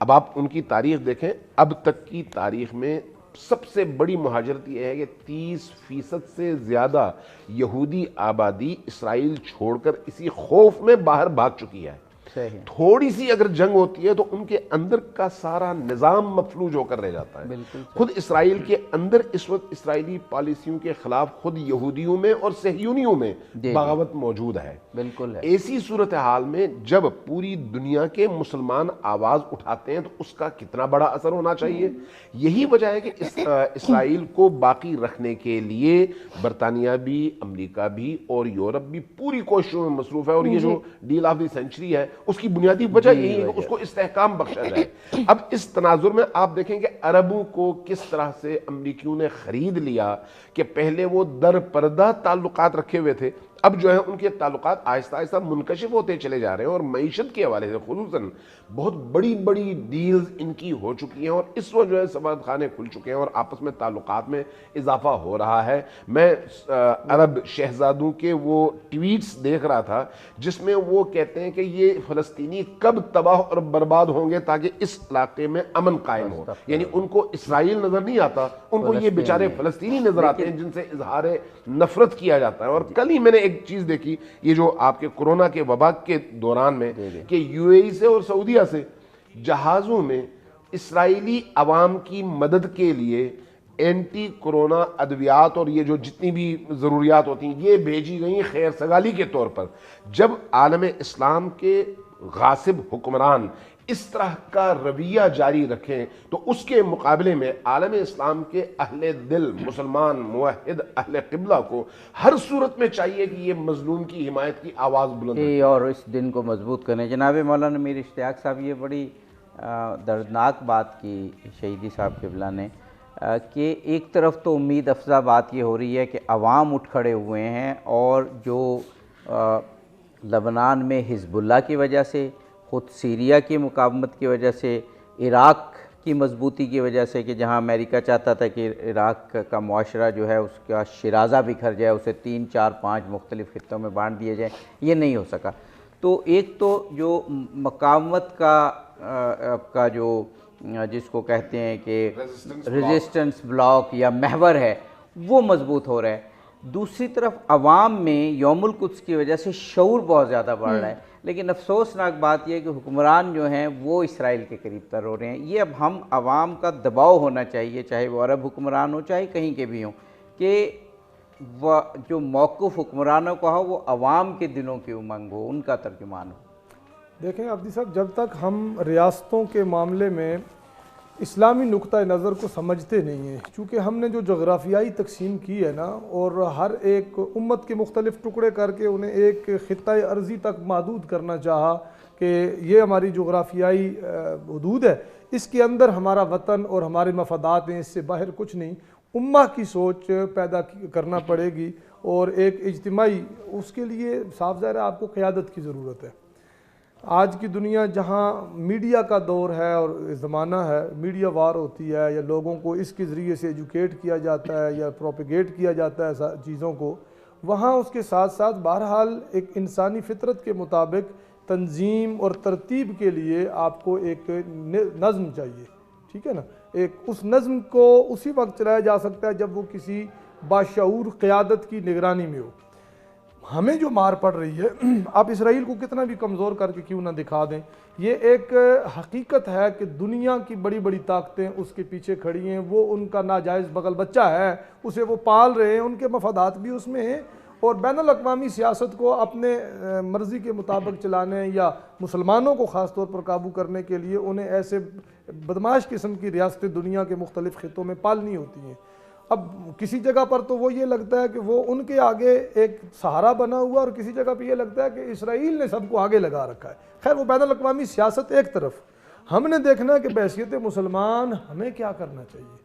Speaker 6: اب آپ ان کی تاریخ دیکھیں، اب تک کی تاریخ میں سب سے بڑی مہاجرت یہ ہے کہ 30% سے زیادہ یہودی آبادی اسرائیل چھوڑ کر اسی خوف میں باہر بھاگ چکی ہے۔ تھوڑی سی اگر جنگ ہوتی ہے تو ان کے اندر کا سارا نظام مفلوج ہو کر رہ جاتا ہے۔ خود اسرائیل کے اندر اس وقت اسرائیلی پالیسیوں کے خلاف خود یہودیوں میں اور صہیونیوں میں بغاوت موجود ہے۔
Speaker 3: بالکل ہے۔
Speaker 6: ایسی صورتحال میں جب پوری دنیا کے مسلمان آواز اٹھاتے ہیں تو اس کا کتنا بڑا اثر ہونا چاہیے۔ یہی وجہ ہے کہ اسرائیل کو باقی رکھنے کے لیے برطانیہ بھی، امریکہ بھی اور یورپ بھی پوری کوششوں میں مصروف ہے، اور یہ جو ڈیل آف دی سینچری ہے اس کی بنیادی وجہ یہی ہے کہ اس کو استحکام بخشا جائے۔ اب اس تناظر میں آپ دیکھیں کہ عربوں کو کس طرح سے امریکیوں نے خرید لیا کہ پہلے وہ در پردہ تعلقات رکھے ہوئے تھے، اب جو ہے ان کے تعلقات آہستہ آہستہ منکشف ہوتے چلے جا رہے ہیں، اور معیشت کے حوالے سے خصوصاً بہت بڑی بڑی ڈیلز ان کی ہو چکی ہیں، اور اس وقت جو ہے سفارت خانے کھل چکے ہیں اور آپس میں تعلقات میں اضافہ ہو رہا ہے۔ میں عرب شہزادوں کے وہ ٹویٹس دیکھ رہا تھا جس میں وہ کہتے ہیں کہ یہ فلسطینی کب تباہ اور برباد ہوں گے تاکہ اس علاقے میں امن قائم ہو۔ یعنی ان کو اسرائیل نظر نہیں آتا، ان کو یہ بیچارے فلسطینی نظر آتے ہیں جن سے اظہار نفرت کیا جاتا ہے۔ اور کل ہی میں نے ایک چیز دیکھی، یہ جو آپ کے کورونا کے وبا کے دوران میں کہ یو اے ای سے اور سعودیہ سے جہازوں میں اسرائیلی عوام کی مدد کے لیے اینٹی کورونا ادویات اور یہ جو جتنی بھی ضروریات ہوتی ہیں یہ بھیجی گئیں خیر سگالی کے طور پر. جب عالم اسلام کے غاصب حکمران اس طرح کا رویہ جاری رکھیں تو اس کے مقابلے میں عالم اسلام کے اہل دل مسلمان موحد اہل قبلہ کو ہر صورت میں چاہیے کہ یہ مظلوم کی حمایت کی آواز بلند کریں
Speaker 3: اور اس دن کو مضبوط کریں. جناب مولانا میر اشتیاق صاحب یہ بڑی دردناک بات کی شہیدی صاحب قبلہ نے کہ ایک طرف تو امید افزا بات یہ ہو رہی ہے کہ عوام اٹھ کھڑے ہوئے ہیں اور جو لبنان میں حزب اللہ کی وجہ سے، خود سیریا کی مقاومت کی وجہ سے، عراق کی مضبوطی کی وجہ سے کہ جہاں امریکہ چاہتا تھا کہ عراق کا معاشرہ جو ہے اس کا شرازہ بکھر جائے، اسے 3 4 5 مختلف خطوں میں بانٹ دیا جائے، یہ نہیں ہو سکا. تو ایک تو جو مقاومت کا جو جس کو کہتے ہیں کہ ریزسٹنس بلاک یا محور ہے وہ مضبوط ہو رہا ہے. دوسری طرف عوام میں یوم القدس کی وجہ سے شعور بہت زیادہ بڑھ رہا ہے، لیکن افسوسناک بات یہ ہے کہ حکمران جو ہیں وہ اسرائیل کے قریب تر ہو رہے ہیں. یہ اب ہم عوام کا دباؤ ہونا چاہیے، چاہے وہ عرب حکمران ہو چاہے کہیں کے بھی ہوں، کہ جو موقف حکمرانوں کا ہو وہ عوام کے دلوں کی امنگ ہو، ان کا ترجمان ہو.
Speaker 7: دیکھیں عبدی صاحب، جب تک ہم ریاستوں کے معاملے میں اسلامی نقطہ نظر کو سمجھتے نہیں ہیں، چونکہ ہم نے جو جغرافیائی تقسیم کی ہے نا، اور ہر ایک امت کے مختلف ٹکڑے کر کے انہیں ایک خطۂ ارضی تک محدود کرنا چاہا کہ یہ ہماری جغرافیائی حدود ہے، اس کے اندر ہمارا وطن اور ہمارے مفادات ہیں، اس سے باہر کچھ نہیں. امہ کی سوچ پیدا کرنا پڑے گی اور ایک اجتماعی، اس کے لیے صاف ظاہر ہے آپ کو قیادت کی ضرورت ہے. آج کی دنیا جہاں میڈیا کا دور ہے اور زمانہ ہے، میڈیا وار ہوتی ہے یا لوگوں کو اس کے ذریعے سے ایجوکیٹ کیا جاتا ہے یا پروپیگیٹ کیا جاتا ہے چیزوں کو، وہاں اس کے ساتھ ساتھ بہرحال ایک انسانی فطرت کے مطابق تنظیم اور ترتیب کے لیے آپ کو ایک نظم چاہیے، ٹھیک ہے نا. ایک اس نظم کو اسی وقت چلایا جا سکتا ہے جب وہ کسی باشعور قیادت کی نگرانی میں ہو. ہمیں جو مار پڑ رہی ہے، آپ اسرائیل کو کتنا بھی کمزور کر کے کیوں نہ دکھا دیں، یہ ایک حقیقت ہے کہ دنیا کی بڑی بڑی طاقتیں اس کے پیچھے کھڑی ہیں، وہ ان کا ناجائز بغل بچہ ہے، اسے وہ پال رہے ہیں، ان کے مفادات بھی اس میں ہیں، اور بین الاقوامی سیاست کو اپنے مرضی کے مطابق چلانے یا مسلمانوں کو خاص طور پر قابو کرنے کے لیے انہیں ایسے بدماش قسم کی ریاستیں دنیا کے مختلف خطوں میں پالنی ہوتی ہیں. اب کسی جگہ پر تو وہ یہ لگتا ہے کہ وہ ان کے آگے ایک سہارا بنا ہوا، اور کسی جگہ پہ یہ لگتا ہے کہ اسرائیل نے سب کو آگے لگا رکھا ہے. خیر وہ بین الاقوامی سیاست ایک طرف، ہم نے دیکھنا ہے کہ بحیثیت مسلمان ہمیں کیا کرنا چاہیے.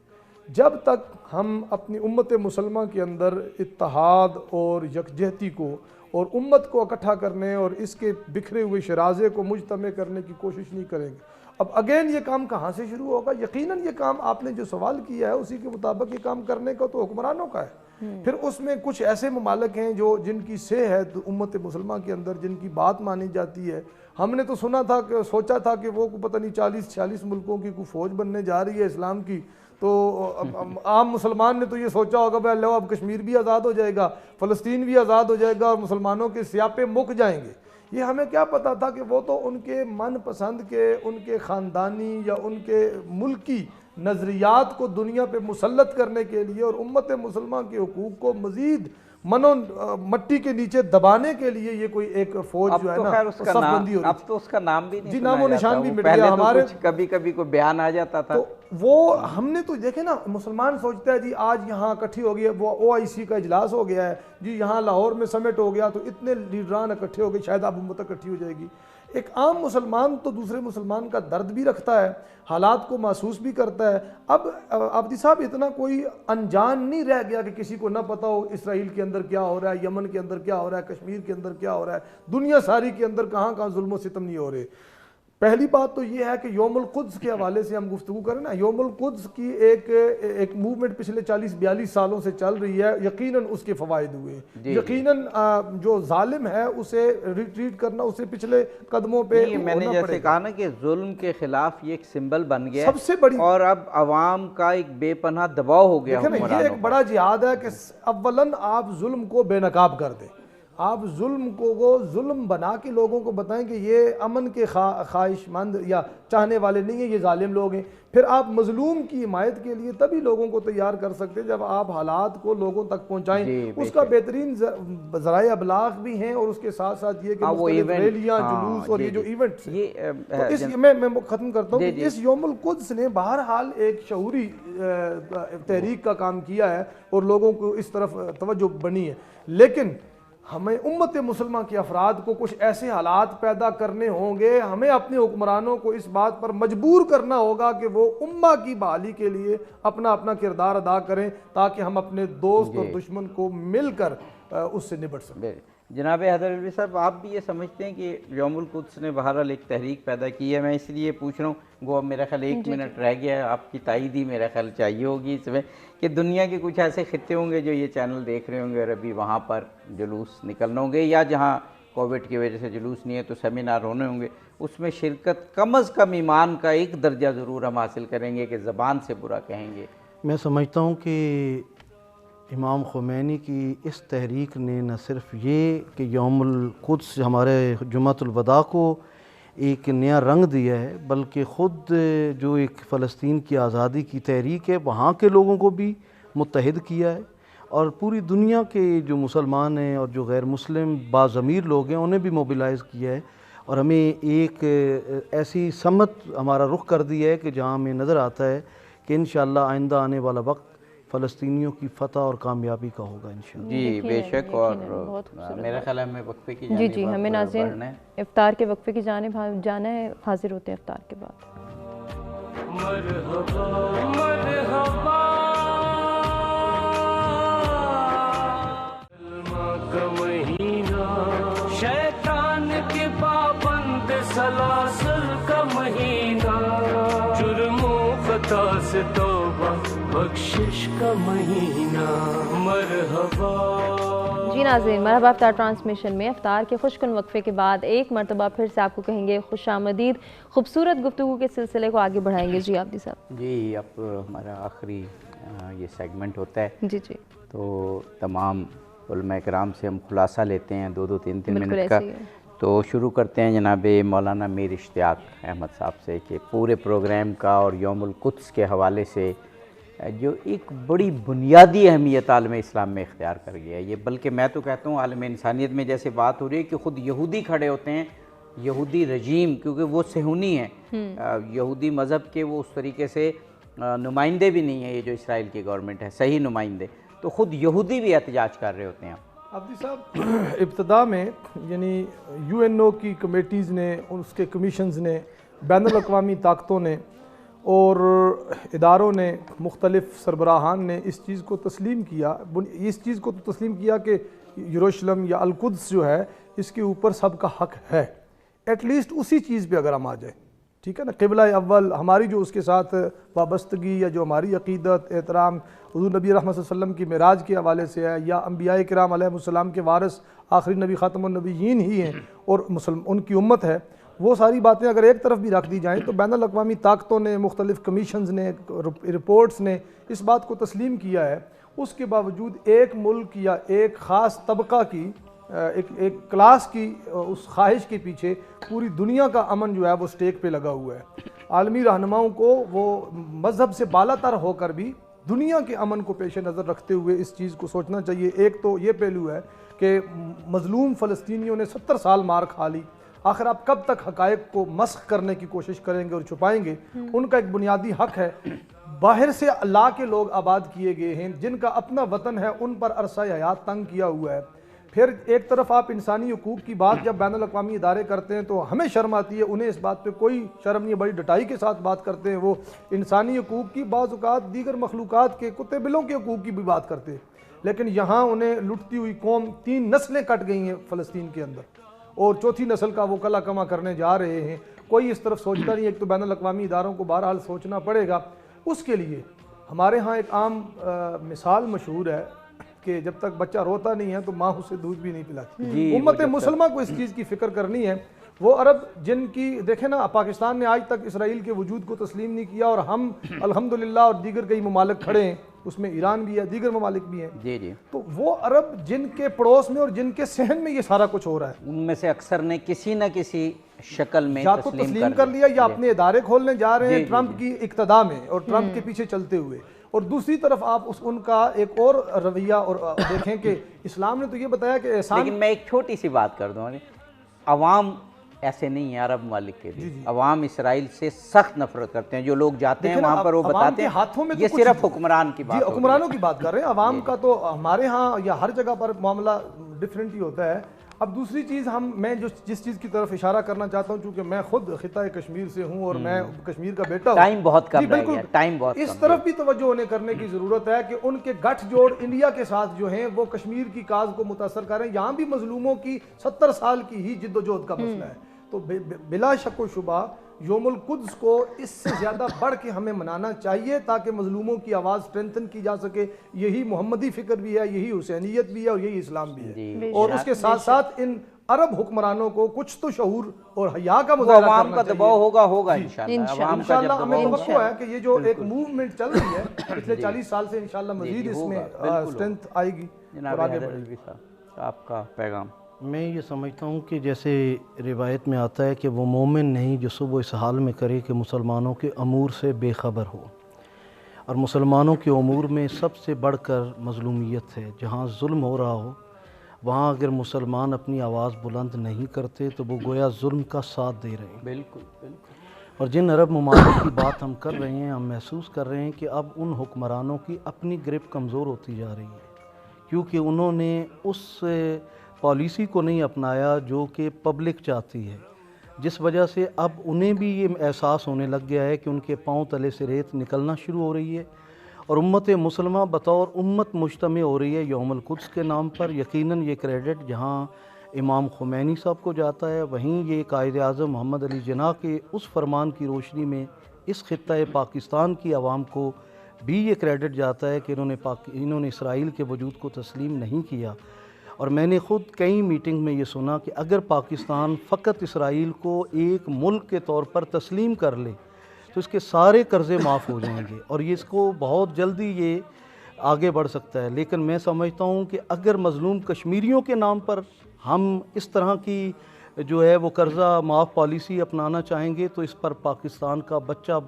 Speaker 7: جب تک ہم اپنی امت مسلمہ کے اندر اتحاد اور یکجہتی کو اور امت کو اکٹھا کرنے اور اس کے بکھرے ہوئے شرازے کو مجتمع کرنے کی کوشش نہیں کریں گے، اب اگین یہ کام کہاں سے شروع ہوگا؟ یقیناً یہ کام آپ نے جو سوال کیا ہے اسی کے مطابق یہ کام کرنے کا تو حکمرانوں کا ہے. پھر اس میں کچھ ایسے ممالک ہیں جن کی سہ ہے امت مسلمہ کے اندر، جن کی بات مانی جاتی ہے. ہم نے تو سوچا تھا کہ وہ پتہ نہیں 40-46 ملکوں کی کوئی فوج بننے جا رہی ہے اسلام کی، تو عام مسلمان نے تو یہ سوچا ہوگا بھائی اللہ اب کشمیر بھی آزاد ہو جائے گا، فلسطین بھی آزاد ہو جائے گا اور مسلمانوں کے سیاپے مک جائیں گے. یہ ہمیں کیا پتا تھا کہ وہ تو ان کے من پسند کے، ان کے خاندانی یا ان کے ملکی نظریات کو دنیا پہ مسلط کرنے کے لیے اور امت مسلمہ کے حقوق کو مزید مٹی کے نیچے دبانے کے لیے یہ کوئی ایک فوج جو ہے نا صف بندی ہو رہی.
Speaker 3: اب تو اس کا نام بھی نہیں
Speaker 7: جی، نام و نشان بھی مٹ گیا. ہمارے
Speaker 3: کبھی کبھی کوئی بیان آ جاتا تھا،
Speaker 7: تو وہ ہم نے تو دیکھے نا، مسلمان سوچتا ہے جی آج یہاں اکٹھی ہو گئی ہے، وہ OIC کا اجلاس ہو گیا ہے جی، یہاں لاہور میں سمٹ ہو گیا تو اتنے لیڈران اکٹھے ہو گئے، شاید اب امت اکٹھی ہو جائے گی. ایک عام مسلمان تو دوسرے مسلمان کا درد بھی رکھتا ہے، حالات کو محسوس بھی کرتا ہے. اب عبدی صاحب اتنا کوئی انجان نہیں رہ گیا کہ کسی کو نہ پتہ ہو اسرائیل کے اندر کیا ہو رہا ہے، یمن کے اندر کیا ہو رہا ہے، کشمیر کے اندر کیا ہو رہا ہے، دنیا ساری کے اندر کہاں کہاں ظلم و ستم نہیں ہو رہے. پہلی بات تو یہ ہے کہ یوم القدس کے حوالے سے ہم گفتگو کریں نا، یوم القدس کی ایک موومنٹ پچھلے 40-42 سالوں سے چل رہی ہے. یقیناً اس کے فوائد ہوئے، یقیناً جو ظالم ہے اسے ریٹریٹ کرنا، اسے پچھلے قدموں پہ
Speaker 3: میں نے جیسے کہا نا کہ ظلم کے خلاف یہ ایک سمبل بن گیا
Speaker 7: سب سے بڑی،
Speaker 3: اور اب عوام کا ایک بے پناہ دباؤ ہو گیا.
Speaker 7: یہ ایک بڑا جہاد ہے کہ اولاً آپ ظلم کو بے نقاب کر دیں. آپ ظلم کو وہ ظلم بنا کے لوگوں کو بتائیں کہ یہ امن کے خواہش مند یا چاہنے والے نہیں ہیں، یہ ظالم لوگ ہیں، پھر آپ مظلوم کی حمایت کے لیے تبھی لوگوں کو تیار کر سکتے جب آپ حالات کو لوگوں تک پہنچائیں۔ اس کا بہترین ذرائع ابلاغ بھی ہیں، اور اس کے ساتھ ساتھ یہ کہ مختلف ریلیاں، جلوس اور یہ جو ایونٹس ہیں، میں ختم کرتا ہوں کہ اس یوم القدس نے بہرحال ایک شعوری تحریک کا کام کیا ہے اور لوگوں کو اس طرف توجہ بنی ہے، لیکن ہمیں امت مسلمہ کے افراد کو کچھ ایسے حالات پیدا کرنے ہوں گے، ہمیں اپنے حکمرانوں کو اس بات پر مجبور کرنا ہوگا کہ وہ امہ کی بحالی کے لیے اپنا اپنا کردار ادا کریں، تاکہ ہم اپنے دوست اور دشمن کو مل کر اس سے نبٹ سکیں۔
Speaker 3: جناب حیدر علوی صاحب، آپ بھی یہ سمجھتے ہیں کہ یوم القدس نے بہرحال ایک تحریک پیدا کی ہے؟ میں اس لیے پوچھ رہا ہوں، وہ اب میرا خیال 1 منٹ رہ گیا ہے، آپ کی تائید ہی میرا خیال چاہیے ہوگی اس میں، کہ دنیا کے کچھ ایسے خطے ہوں گے جو یہ چینل دیکھ رہے ہوں گے اور ابھی وہاں پر جلوس نکلنے ہوں گے، یا جہاں کووڈ کی وجہ سے جلوس نہیں ہے تو سیمینار ہونے ہوں گے، اس میں شرکت کم از کم ایمان کا ایک درجہ ضرور ہم حاصل کریں گے کہ زبان سے برا کہیں گے۔
Speaker 5: میں سمجھتا ہوں کہ امام خمینی کی اس تحریک نے نہ صرف یہ کہ یوم القدس ہمارے جمعۃ الوداع کو ایک نیا رنگ دیا ہے، بلکہ خود جو ایک فلسطین کی آزادی کی تحریک ہے وہاں کے لوگوں کو بھی متحد کیا ہے، اور پوری دنیا کے جو مسلمان ہیں اور جو غیر مسلم باضمیر لوگ ہیں انہیں بھی موبلائز کیا ہے، اور ہمیں ایک ایسی سمت ہمارا رخ کر دیا ہے کہ جہاں ہمیں نظر آتا ہے کہ انشاءاللہ آئندہ آنے والا وقت فلسطینیوں کی فتح اور کامیابی کا ہوگا انشاءاللہ۔
Speaker 3: جی بے شک، اور میرا خیال ہے ہمیں وقفے کی جانب
Speaker 2: جی ہمیں ناظرین افطار کے وقفے کی جانب جانا ہے، حاضر ہوتے ہیں افطار کے بعد۔
Speaker 1: مرحبا مرحبا کا مہینہ، شیطان کے پابند سلاسل کا مہینہ، جرم و خطا سے توبہ بخشش کا مہینہ، مرحبا۔
Speaker 2: جی ناظرین، مرحبا افطار ٹرانسمیشن میں افطار کے خوشکن وقفے کے بعد ایک مرتبہ پھر سے آپ کو کہیں گے خوش آمدید، خوبصورت گفتگو کے سلسلے کو آگے بڑھائیں گے۔ جی عابدی صاحب۔
Speaker 3: جی اب ہمارا آخری یہ سیگمنٹ ہوتا ہے،
Speaker 2: جی
Speaker 3: تو تمام علماء کرام سے ہم خلاصہ لیتے ہیں 2-2 3-3 منٹ کا، تو شروع کرتے ہیں جناب مولانا میر اشتیاق احمد صاحب سے کہ پورے پروگرام کا اور یوم القدس کے حوالے سے جو ایک بڑی بنیادی اہمیت عالم اسلام میں اختیار کر گیا ہے یہ، بلکہ میں تو کہتا ہوں عالم انسانیت میں جیسے بات ہو رہی ہے کہ خود یہودی کھڑے ہوتے ہیں، یہودی رجیم، کیونکہ وہ صہیونی ہیں، یہودی مذہب کے وہ اس طریقے سے نمائندے بھی نہیں ہیں، یہ جو اسرائیل کی گورنمنٹ ہے صحیح نمائندے، تو خود یہودی بھی احتجاج کر رہے ہوتے ہیں۔
Speaker 7: عابدی صاحب، ابتدا میں یعنی UNO کی کمیٹیز نے، اس کے کمیشنز نے، بین الاقوامی طاقتوں نے اور اداروں نے، مختلف سربراہان نے اس چیز کو تسلیم کیا، اس چیز کو تو تسلیم کیا کہ یروشلم یا القدس جو ہے اس کے اوپر سب کا حق ہے، ایٹ لیسٹ اسی چیز پہ اگر ہم آ جائیں، ٹھیک ہے نا، قبلہ اول ہماری جو اس کے ساتھ وابستگی یا جو ہماری عقیدت، احترام حضور نبی رحمت صلی اللہ علیہ وسلم کی معراج کے حوالے سے ہے، یا انبیاء کرام علیہ السلام کے وارث آخری نبی خاتم النبیین ہی ہیں اور ان کی امت ہے، وہ ساری باتیں اگر ایک طرف بھی رکھ دی جائیں تو بین الاقوامی طاقتوں نے، مختلف کمیشنز نے، رپورٹس نے اس بات کو تسلیم کیا ہے، اس کے باوجود ایک ملک یا ایک خاص طبقہ کی ایک کلاس کی اس خواہش کے پیچھے پوری دنیا کا امن جو ہے وہ سٹیک پہ لگا ہوا ہے۔ عالمی رہنماؤں کو وہ مذہب سے بالا تر ہو کر بھی دنیا کے امن کو پیش نظر رکھتے ہوئے اس چیز کو سوچنا چاہیے۔ ایک تو یہ پہلو ہے کہ مظلوم فلسطینیوں نے 70 سال مار کھا لی، آخر آپ کب تک حقائق کو مسخ کرنے کی کوشش کریں گے اور چھپائیں گے؟ ان کا ایک بنیادی حق ہے، باہر سے اللہ کے لوگ آباد کیے گئے ہیں، جن کا اپنا وطن ہے، ان پر عرصہ حیات تنگ کیا ہوا ہے۔ پھر ایک طرف آپ انسانی حقوق کی بات جب بین الاقوامی ادارے کرتے ہیں تو ہمیں شرم آتی ہے، انہیں اس بات پہ کوئی شرم نہیں، بڑی ڈٹائی کے ساتھ بات کرتے ہیں، وہ انسانی حقوق کی، بعض اوقات دیگر مخلوقات کے، کتے بلوں کے حقوق کی بھی بات کرتے ہیں، لیکن یہاں انہیں لٹتی ہوئی قوم 3 نسلیں کٹ گئی ہیں فلسطین کے اندر، اور 4تھی نسل کا وہ کلا کما کرنے جا رہے ہیں، کوئی اس طرف سوچتا نہیں۔ ایک تو بین الاقوامی اداروں کو بہرحال سوچنا پڑے گا، اس کے لیے ہمارے ہاں ایک عام مثال مشہور ہے کہ جب تک بچہ روتا نہیں ہے تو ماں اسے دودھ بھی نہیں پلاتی۔ امت مسلمہ کو اس چیز کی فکر کرنی ہے۔ وہ عرب جن کی دیکھیں نا، پاکستان نے آج تک اسرائیل کے وجود کو تسلیم نہیں کیا، اور ہم الحمدللہ اور دیگر کئی ممالک کھڑے ہیں اس میں ایران بھی ہے، دیگر ممالک بھی ہیں.
Speaker 3: جی جی.
Speaker 7: تو وہ عرب جن کے پڑوس میں اور جن کے صحن میں یہ سارا کچھ ہو رہا ہے،
Speaker 3: ان میں سے اکثر نے کسی نہ کسی شکل میں
Speaker 7: یا تو تسلیم کر لیا یا اپنے ادارے کھولنے جا رہے ہیں ٹرمپ کی اقتدا میں اور ٹرمپ کے پیچھے چلتے ہوئے. اور دوسری طرف آپ ان کا ایک اور رویہ اور دیکھیں کہ اسلام نے تو یہ بتایا کہ احسان.
Speaker 3: لیکن میں ایک چھوٹی سی بات کر دوں، عوام ایسے نہیں ہیں عرب ممالک کے بھی. عوام اسرائیل سے سخت نفرت کرتے ہیں. جو لوگ جاتے ہیں وہاں پر وہ بتاتے ہیں یہ صرف حکمران کی بات.
Speaker 7: جی حکمرانوں کی بات کر رہے ہیں، عوام کا تو ہمارے ہاں یا ہر جگہ پر معاملہ ڈفرینٹ ہی ہوتا ہے. اب دوسری چیز میں جس چیز کی طرف اشارہ کرنا چاہتا ہوں، چونکہ میں خود خطہ کشمیر سے ہوں اور میں کشمیر کا بیٹا ہوں.
Speaker 3: ٹائم بہت کم رہ گیا، ٹائم بہت کم.
Speaker 7: اس طرف بھی توجہ ہونے کرنے کی ضرورت ہے کہ ان کے گٹھ جوڑ انڈیا کے ساتھ جو ہیں وہ کشمیر کی کاز کو متاثر کر رہے ہیں. یہاں بھی مظلوموں کی 70 سال کی ہی جد و جہد کا مسئلہ ہے. تو بلا شک و شبہ یوم القدس کو اس سے زیادہ بڑھ کے ہمیں منانا چاہیے تاکہ مظلوموں کی آواز اسٹرینتھن کی جا سکے. یہی محمدی فکر بھی ہے، یہی حسینیت بھی ہے اور یہی اسلام بھی ہے. اور اس کے ساتھ ساتھ ان عرب حکمرانوں کو کچھ تو شعور اور حیا کا مظاہرہ کرنا چاہیے.
Speaker 3: عوام کا دباؤ ہوگا انشاءاللہ.
Speaker 7: ہمیں توقع ہے کہ یہ جو ایک موومنٹ چل رہی ہے پچھلے 40 سال سے انشاءاللہ مزید اس میں اسٹرینتھ آئے گی اور آگے بڑھے گی.
Speaker 3: آپ کا پیغام؟
Speaker 5: میں یہ سمجھتا ہوں کہ جیسے روایت میں آتا ہے کہ وہ مومن نہیں جو صبح اس حال میں کرے کہ مسلمانوں کے امور سے بے خبر ہو. اور مسلمانوں کے امور میں سب سے بڑھ کر مظلومیت ہے. جہاں ظلم ہو رہا ہو وہاں اگر مسلمان اپنی آواز بلند نہیں کرتے تو وہ گویا ظلم کا ساتھ دے رہے ہیں.
Speaker 3: بالکل بالکل.
Speaker 5: اور جن عرب ممالک کی بات ہم کر رہے ہیں، ہم محسوس کر رہے ہیں کہ اب ان حکمرانوں کی اپنی گرپ کمزور ہوتی جا رہی ہے، کیونکہ انہوں نے اس پالیسی کو نہیں اپنایا جو کہ پبلک چاہتی ہے، جس وجہ سے اب انہیں بھی یہ احساس ہونے لگ گیا ہے کہ ان کے پاؤں تلے سے ریت نکلنا شروع ہو رہی ہے. اور امت مسلمہ بطور امت مجتمع ہو رہی ہے یوم القدس کے نام پر. یقیناً یہ کریڈٹ جہاں امام خمینی صاحب کو جاتا ہے، وہیں یہ قائد اعظم محمد علی جناح کے اس فرمان کی روشنی میں اس خطہ پاکستان کی عوام کو بھی یہ کریڈٹ جاتا ہے کہ انہوں نے اسرائیل کے وجود کو تسلیم نہیں کیا. اور میں نے خود کئی میٹنگ میں یہ سنا کہ اگر پاکستان فقط اسرائیل کو ایک ملک کے طور پر تسلیم کر لے تو اس کے سارے قرضے معاف ہو جائیں گے اور یہ اس کو بہت جلدی یہ آگے بڑھ سکتا ہے. لیکن میں سمجھتا ہوں کہ اگر مظلوم کشمیریوں کے نام پر ہم اس طرح کی جو ہے وہ قرضہ معاف پالیسی اپنانا چاہیں گے تو اس پر پاکستان کا بچہ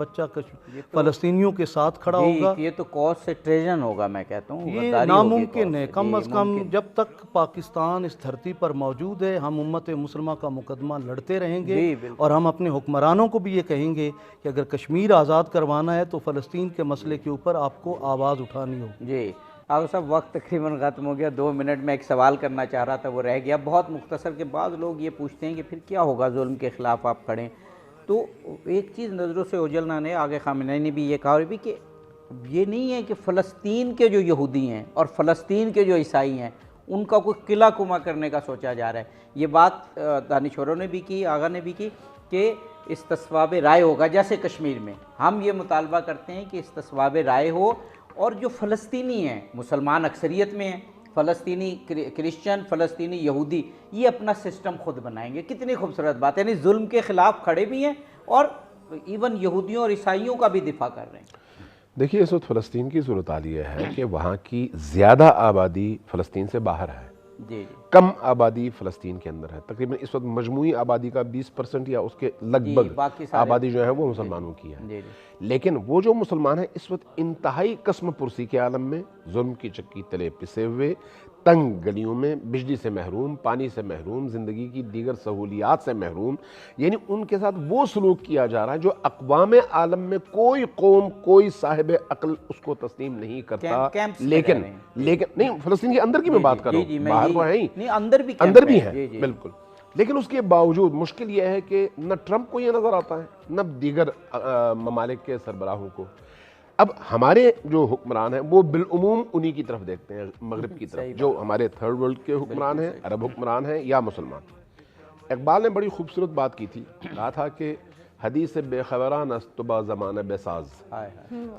Speaker 5: فلسطینیوں کے ساتھ کھڑا ہوگا.
Speaker 3: یہ تو کاز سے ٹریژن ہوگا. میں کہتا ہوں
Speaker 5: یہ ناممکن ہے. کم از کم جب تک پاکستان اس دھرتی پر موجود ہے ہم امت مسلمہ کا مقدمہ لڑتے رہیں گے اور ہم اپنے حکمرانوں کو بھی یہ کہیں گے کہ اگر کشمیر آزاد کروانا ہے تو فلسطین کے مسئلے کے اوپر آپ کو آواز اٹھانی ہوگی.
Speaker 3: جی آپ صاحب وقت تقریباً ختم ہو گیا. 2 منٹ میں ایک سوال کرنا چاہ رہا تھا وہ رہ گیا. بہت مختصر کے بعض لوگ یہ پوچھتے ہیں کہ پھر کیا ہوگا ظلم کے خلاف آپ کھڑیں. تو ایک چیز نظروں سے اوجھلنا نے آگے خامنہئی نے بھی یہ کہا بھی کہ یہ نہیں ہے کہ فلسطین کے جو یہودی ہیں اور فلسطین کے جو عیسائی ہیں ان کا کوئی قلعہ کما کرنے کا سوچا جا رہا ہے. یہ بات دانشوروں نے بھی کی، آغا نے بھی کی کہ استصواب رائے ہوگا. جیسے کشمیر میں ہم یہ مطالبہ کرتے ہیں کہ استصواب رائے ہو اور جو فلسطینی ہیں، مسلمان اکثریت میں ہیں، فلسطینی کرسچن، فلسطینی یہودی، یہ اپنا سسٹم خود بنائیں گے. کتنی خوبصورت بات ہے. یعنی ظلم کے خلاف کھڑے بھی ہیں اور ایون یہودیوں اور عیسائیوں کا بھی دفاع کر رہے ہیں.
Speaker 6: دیکھیے اس وقت فلسطین کی صورتحال یہ ہے کہ وہاں کی زیادہ آبادی فلسطین سے باہر ہے.
Speaker 3: جی
Speaker 6: کم آبادی فلسطین کے اندر ہے. تقریباً اس وقت مجموعی آبادی کا 20% یا اس کے لگ بھگ آبادی جو ہے وہ مسلمانوں کی ہے. لیکن وہ جو مسلمان ہیں اس وقت انتہائی قسم پرسی کے عالم میں، ظلم کی چکی تلے پسے ہوئے، تنگ گلیوں میں، بجلی سے محروم، پانی سے محروم، زندگی کی دیگر سہولیات سے محروم. یعنی ان کے ساتھ وہ سلوک کیا جا رہا ہے جو اقوام عالم میں کوئی قوم، کوئی صاحب عقل اس کو تسلیم نہیں کرتا. لیکن نہیں، فلسطین کے اندر کی میں بات کر رہا ہوں، باہر تو ہے ہی، اندر بھی ہے بالکل. لیکن اس کے باوجود مشکل یہ ہے کہ نہ ٹرمپ کو یہ نظر آتا ہے نہ دیگر ممالک کے سربراہوں کو. اب ہمارے جو حکمران ہیں وہ بالعموم انہی کی طرف دیکھتے ہیں، مغرب کی طرف، جو ہمارے تھرڈ ورلڈ کے حکمران ہیں، عرب حکمران ہیں یا مسلمان. اقبال نے بڑی خوبصورت بات کی تھی، کہا تھا کہ حدیث بے خبران است تو با زمانہ بے ساز،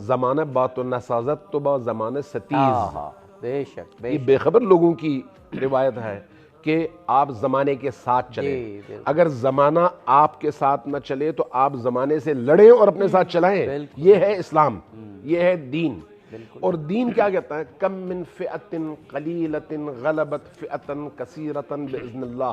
Speaker 6: زمانہ بات و نسازت تو با زمانہ ستیز.
Speaker 3: بے شک
Speaker 6: یہ بے خبر لوگوں کی روایت ہے کہ آپ زمانے کے ساتھ چلیں. اگر زمانہ آپ کے ساتھ نہ چلے تو آپ زمانے سے لڑیں اور اپنے ساتھ چلائیں. یہ ہے اسلام، یہ ہے دین. اور دین کیا کہتا ہے؟ کم من فئۃ قلیلۃ غلبت فئۃ کثیرۃ باذن اللہ.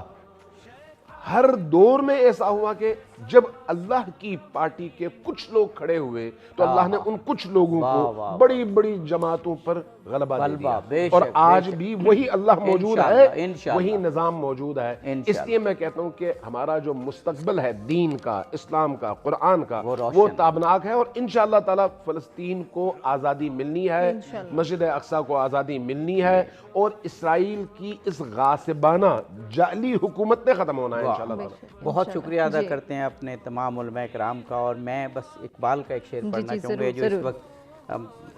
Speaker 6: ہر دور میں ایسا ہوا کہ جب اللہ کی پارٹی کے کچھ لوگ کھڑے ہوئے تو اللہ نے ان کچھ لوگوں کو بڑی بڑی جماعتوں پر غلبہ دے دیا. اور آج بھی وہی اللہ موجود ہے, وہی نظام موجود ہے. اس لیے میں کہتا ہوں کہ ہمارا جو مستقبل ہے دین کا, اسلام کا, قرآن کا, وہ تابناک ہے. اور انشاءاللہ تعالی فلسطین کو آزادی ملنی ہے, مسجد اقصی کو آزادی ملنی ہے, اور اسرائیل کی اس غاصبانہ جعلی حکومت نے ختم ہونا ہے انشاءاللہ تعالی.
Speaker 3: بہت شکریہ ادا کرتے ہیں اپنے تمام علماء کرام کا. اور میں بس اقبال کا ایک شعر پڑھنا چاہوں گا. جو اس وقت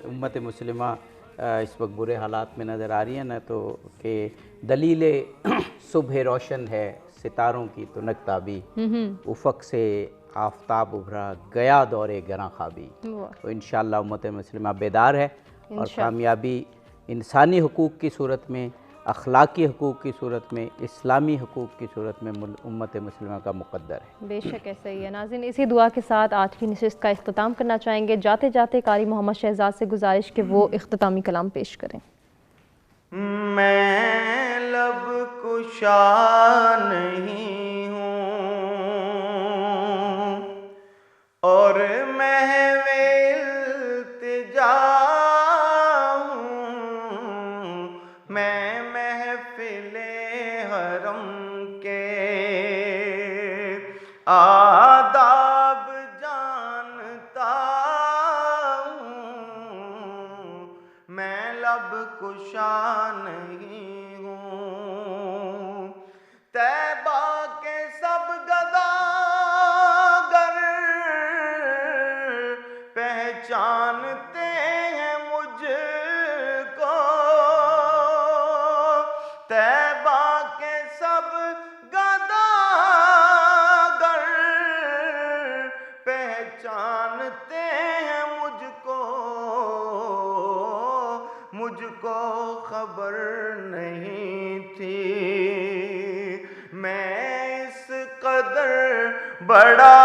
Speaker 3: امت مسلمہ اس وقت برے حالات میں نظر آ رہی ہے نا, تو کہ دلیل صبح روشن ہے ستاروں کی تو نکتابی, افق سے آفتاب ابھرا گیا دور گراں خوابی. تو انشاءاللہ امت مسلمہ بیدار ہے, اور کامیابی انسانی حقوق کی صورت میں, اخلاقی حقوق کی صورت میں, اسلامی حقوق کی صورت میں امت مسلمہ کا مقدر ہے.
Speaker 2: بے شک ایسا ہی ہے. ناظرین, اسی دعا کے ساتھ آج کی نشست کا اختتام کرنا چاہیں گے. جاتے جاتے قاری محمد شہزاد سے گزارش کہ وہ اختتامی کلام پیش کریں.
Speaker 4: میں لب کشا نہیں ہوں اور محو التجا ہوں, میں محفل حرم کے آداب جانتا ہوں, میں لب کشا نہیں ہوں. طیبہ کے سب گداگر پہچانتے ہیں مجھ کو, طیبہ کے سب گداگر پہچانتے ہیں مجھ کو خبر نہیں تھی میں اس قدر بڑا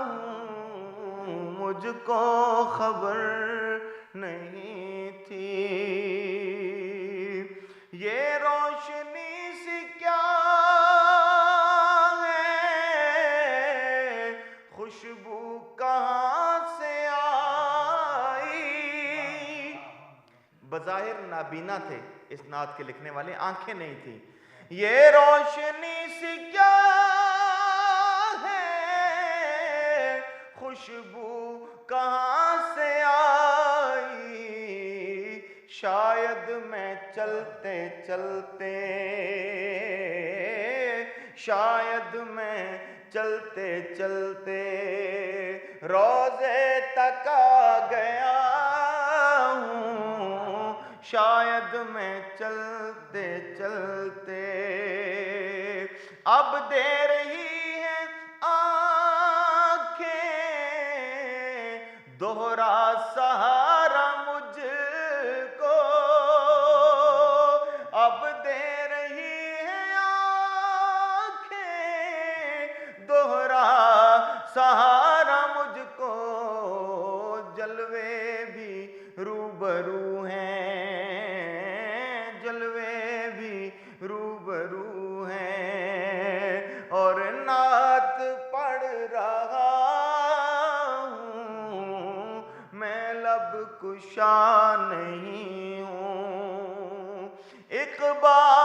Speaker 4: ہوں, مجھ کو خبر نہیں تھی. یہ روشنی سی کیا ہے, خوشبو کہاں سے آئی. بظاہر نابینا تھے اس نعت کے لکھنے والے, آنکھیں نہیں تھیں. یہ روشنی سی کیا ہے, خوشبو کہاں سے آئی. شاید میں چلتے چلتے, شاید میں چلتے چلتے روضے تک آ گیا ہوں, شاید میں چلتے چلتے اب دے رہی ہیں آنکھیں دوہرا سہارا مجھ کو, اب دے رہی ہیں آنکھیں دوہرا سہارا مجھ کو. جلوے بھی روبرو ہیں, جلوے بھی روبرو ہیں, اور نعت پڑھ رہا ہوں, میں لب کشا نہیں ہوں. اقبال